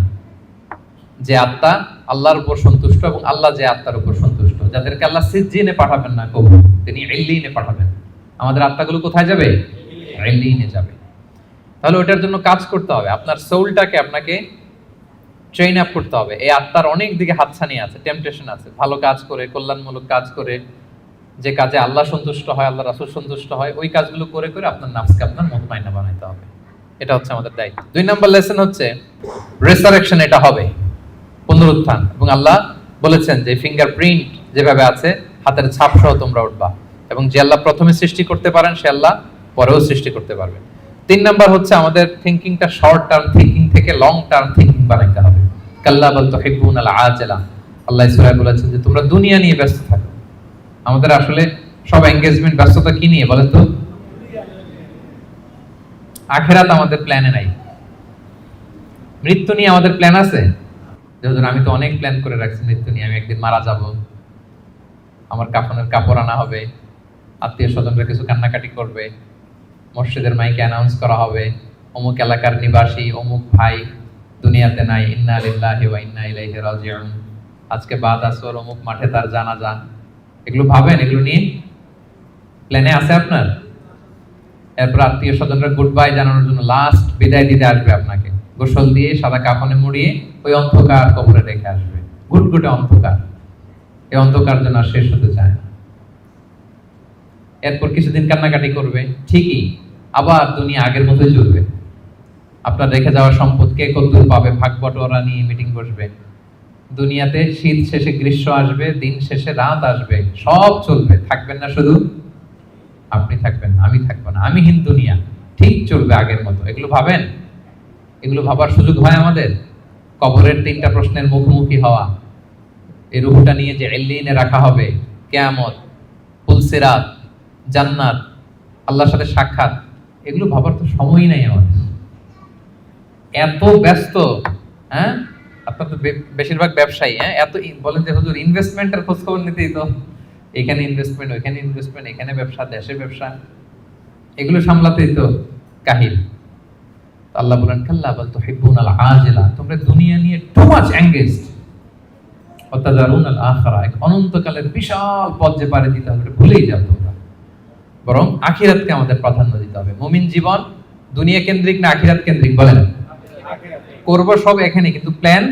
যে আত্মা আল্লাহর উপর সন্তুষ্ট এবং আল্লাহ যে আত্মার উপর সন্তুষ্ট, যাদেরকে আল্লাহ সিজ্জিনে পাঠাবেন না কবু, তিনি ইল্লিনে পাঠাবেন। আমাদের আত্মাগুলো কোথায় যাবে? ইল্লিনে যাবে। তাহলে ওটার জন্য কাজ করতে হবে, আপনার সোলটাকে আপনাকে ট্রেন আপ করতে হবে। এই আত্মার অনেক দিকে হাতছানি আছে, টেম্পটেশন আছে, ভালো কাজ করে, কল্যাণমূলক কাজ করে, যে কাজে আল্লাহ সন্তুষ্ট হয়, আল্লাহ রাসূল সন্তুষ্ট হয়, ওই কাজগুলো করে করে আপনার নাফসকে আপনার মুতমাইন্না বানাইতে হবে। এটা হচ্ছে আমাদের দায়িত্ব। 2 নাম্বার লেসন হচ্ছে রেসারেকশন, এটা হবে পুনরুত্থান। এবং আল্লাহ বলেছেন যে ফিঙ্গারপ্রিন্ট যেভাবে আছে, হাতের ছাপ সহ তোমরা উঠবা, এবং যে আল্লাহ প্রথমে সৃষ্টি করতে পারেন সে আল্লাহ পরেও সৃষ্টি করতে পারবেন। 3 নাম্বার হচ্ছে আমাদের থিংকিংটা শর্ট টার্ম থিংকিং থেকে লং টার্ম থিংকিং বানাইতে হবে। কাল্লা বাল তুহিব্বুনাল আজিলা, আল্লাহ সূরায় বলেছেন যে তোমরা দুনিয়া নিয়ে ব্যস্ত থাকো। আমাদের আসলে সব এনগেজমেন্ট, ব্যস্ততা কি নিয়ে বলেন তো? আখিরাত আমাদের প্ল্যানে নাই। মৃত্যু নিয়ে আমাদের প্ল্যান আছে? যেহেতু আমি তো অনেক প্ল্যান করে রাখছি মৃত্যু নিয়ে, আমি একদিন মারা যাব, আমার কাফনের কাপড় আনা হবে, আত্মীয় স্বজনরা কিছু কান্নাকাটি করবে, মসজিদের মাইকে অ্যানাউন্স করা হবে অমুক এলাকার নিবাসী অমুক ভাই দুনিয়াতে নাই, ইন্না লিল্লাহি ওয়া ইন্না ইলাইহি রাজিউন, আজকে বাদ আসর অমুক মাঠে তার জানাজা। এগুলো ভাবেন? এগুলো নিয়ে প্ল্যানে আছে আপনার? এরপর আত্মীয় স্বজনরা গুড বাই জানানোর জন্য লাস্ট বিদায় দিতে আসবে, আপনাকে গোসল দিয়ে সাদা কাফনে মুড়িয়ে ওই অন্ধকার কবরে রেখে আসবে, ঘুটঘুটে অন্ধকার। এই অন্ধকার যেন আর শেষ হতে চায় না। এরপর কিছুদিন কান্নাকাটি করবে, ঠিকই আবার দুনিয়া আগের মতোই চলবে। আপনার রেখে যাওয়া সম্পদ কে কতদূর পাবে, ভাগ বটোয়ারা নিয়ে মিটিং বসবে। দুনিয়াতে শীত শেষে গ্রীষ্ম আসবে, দিন শেষে রাত আসবে, সব চলবে, থাকবেন না শুধু আপনি, থাকবেন না, আমি থাকবো না, আমিহীন দুনিয়া ঠিক চলবে আগের মতো। এগুলো ভাবেন? এগুলো ভাবার সুযোগ হয় আমাদের? কবরের 3টা প্রশ্নের মুখোমুখি হওয়া, এই রূহটা নিয়ে যে ইল্লিনে রাখা হবে, কিয়ামত, পুলসিরাত, জান্নাত, আল্লাহর সাথে সাক্ষাৎ, এগুলো ভাবার তো সময়ই নাই আমাদের। এত ব্যস্ত, হ্যাঁ? আপনার তো বেশিরভাগ ব্যবসায়ী, হ্যাঁ, এত বলেন যে হুজুর ইনভেস্টমেন্টের খোঁজ খবর নিতেই তো, এখানে ইনভেস্টমেন্ট, ওইখানে ইনভেস্টমেন্ট, এখানে ব্যবসা, দেশে ব্যবসা, এগুলো সামলাতেই তো কাহিল। আল্লাহ বলেন কাল্লা বাল তুহিব্বুনাল আজিলা, তোমরা দুনিয়া নিয়ে টু মাচ এনগেজড, ওয়া তাযারুনাল আখিরা, এক অনন্তকালের বিশাল পথ যে পাড়ি দিতে হবে ভুলেই যাও তোমরা, বরং আখিরাতকে আমাদের প্রাধান্য দিতে হবে। মুমিন জীবন দুনিয়া কেন্দ্রিক না আখিরাত কেন্দ্রিক বলেন? করব সব এখানে, কিন্তু প্ল্যান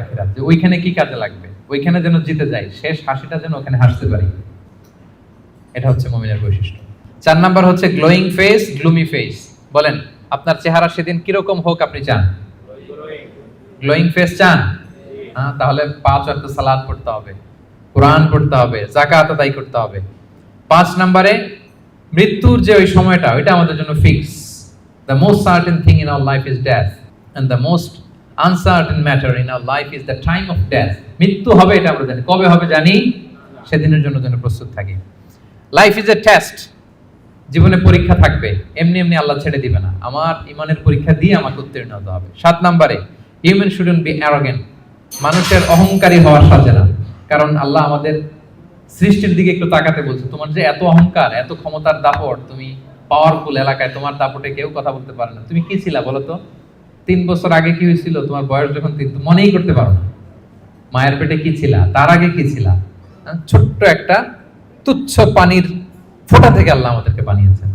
আখিরাত, যে ওইখানে কি কাজে লাগবে, ওইখানে যেন জিতে যাই, শেষ হাসিটা যেন ওখানে হাসতে পারি। এটা হচ্ছে মুমিনের বৈশিষ্ট্য। 4 নাম্বার হচ্ছে গ্লোয়িং ফেস, গ্লুমি ফেস। বলেন আপনার চেহারা সেদিন কিরকম হোক আপনি চান? গ্লোয়িং ফেস চান? হ্যাঁ, তাহলে 5 ওয়াক্ত সালাত পড়তে হবে, কোরআন পড়তে হবে, যাকাত আদায় করতে হবে। 5 নম্বরে মৃত্যুর যে ওই সময়টা, ওইটা আমাদের জন্য fix. The most certain thing in our life is death, and the most uncertain matter in our life is the time of death. মৃত্যু হবে এটা আমরা জানি, কবে হবে জানি, সেদিনের জন্য যেন প্রস্তুত থাকি। লাইফ ইজ এ টেস্ট, জীবনে পরীক্ষা থাকবে, এমনি এমনি আল্লাহ ছেড়ে দিবে না, আমার ইমানের পরীক্ষা দিয়ে আমাকে উত্তীর্ণ হতে হবে। 7 নম্বরে হিউম্যান শুডন্ট বি অ্যারোগেন্ট, মানুষের অহংকারী হওয়া সাজে না। কারণ আল্লাহ আমাদের সৃষ্টির দিকে একটু তাকাতে বলছে, তোমার যে এত অহংকার, এত ক্ষমতার দাপট, তুমি পাওয়ারফুল এলাকায়, তোমার দাপটে কেউ কথা বলতে পারে না। তুমি কি ছিলা বলো তো? 3 বছর আগে কি হয়েছিল, তোমার বয়স যখন 3, মনেই করতে পারো না। মায়ের পেটে কি ছিলা, তার আগে কি ছিলা? ছোট্ট একটা তুচ্ছ পানির ফোঁটা থেকে আল্লাহ আমাদেরকে বানিয়েছেন।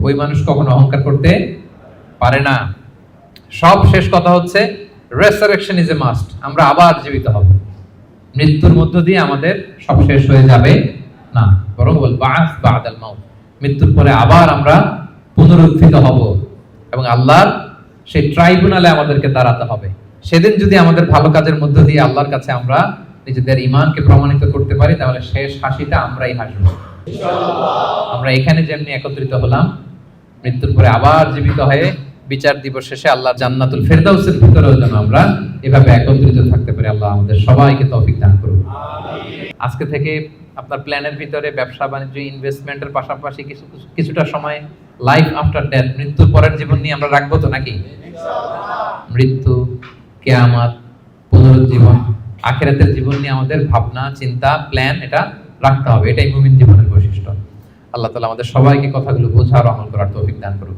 ওই মানুষ কখনো অহংকার করতে পারে না। সব শেষ কথা হচ্ছে রেসারেকশন ইজ এ মাস্ট, আমরা আবার জীবিত হব। মৃত্যুর মধ্য দিয়ে আমাদের সব শেষ হয়ে যাবে না, বরং বল বাস বাদাল মাউত, মৃত্যুর পরে আবার আমরা পুনরুত্থিত হব এবং আল্লাহর সেই ট্রাইব্যুনালে আমাদেরকে দাঁড়াতে হবে। সেদিন যদি আমাদের ভালো কাজের মধ্য দিয়ে আল্লাহর কাছে আমরা নিজেদের ঈমানকে প্রমাণিত করতে পারি, তাহলে শেষ হাসিটা আমরাই হাসবো ইনশাআল্লাহ। আমরা এখানে যেমনি একত্রিত হলাম, মৃত্যুর পরে আবার জীবিত হয়ে বিচার দিবস শেষে আল্লাহর জান্নাতুল ফেরদাউসের ভিতরেও যেন আমরা এভাবে একত্রিত থাকতে পারি। আল্লাহ আমাদের সবাইকে তৌফিক দান করুন, আমিন। আজকে থেকে আপনার প্ল্যানের ভিতরে ব্যবসা বাণিজ্য, ইনভেস্টমেন্টের পাশাপাশি কিছুটা সময় লাইফ আফটার ডেথ, মৃত্যুর পরের জীবন নিয়ে আমরা রাখবো তো নাকি? ইনশাআল্লাহ। মৃত্যু, কিয়ামত, পুনরুজ্জীবন, আখিরাতের জীবন নিয়ে আমাদের ভাবনা, চিন্তা, প্ল্যান এটা রাখতে হবে। এটাই মুমিন জীবনের বৈশিষ্ট্য। আল্লাহ তাআলা আমাদের সবাইকে কথাগুলো বোঝার, আমল করার তৌফিক দান করুন।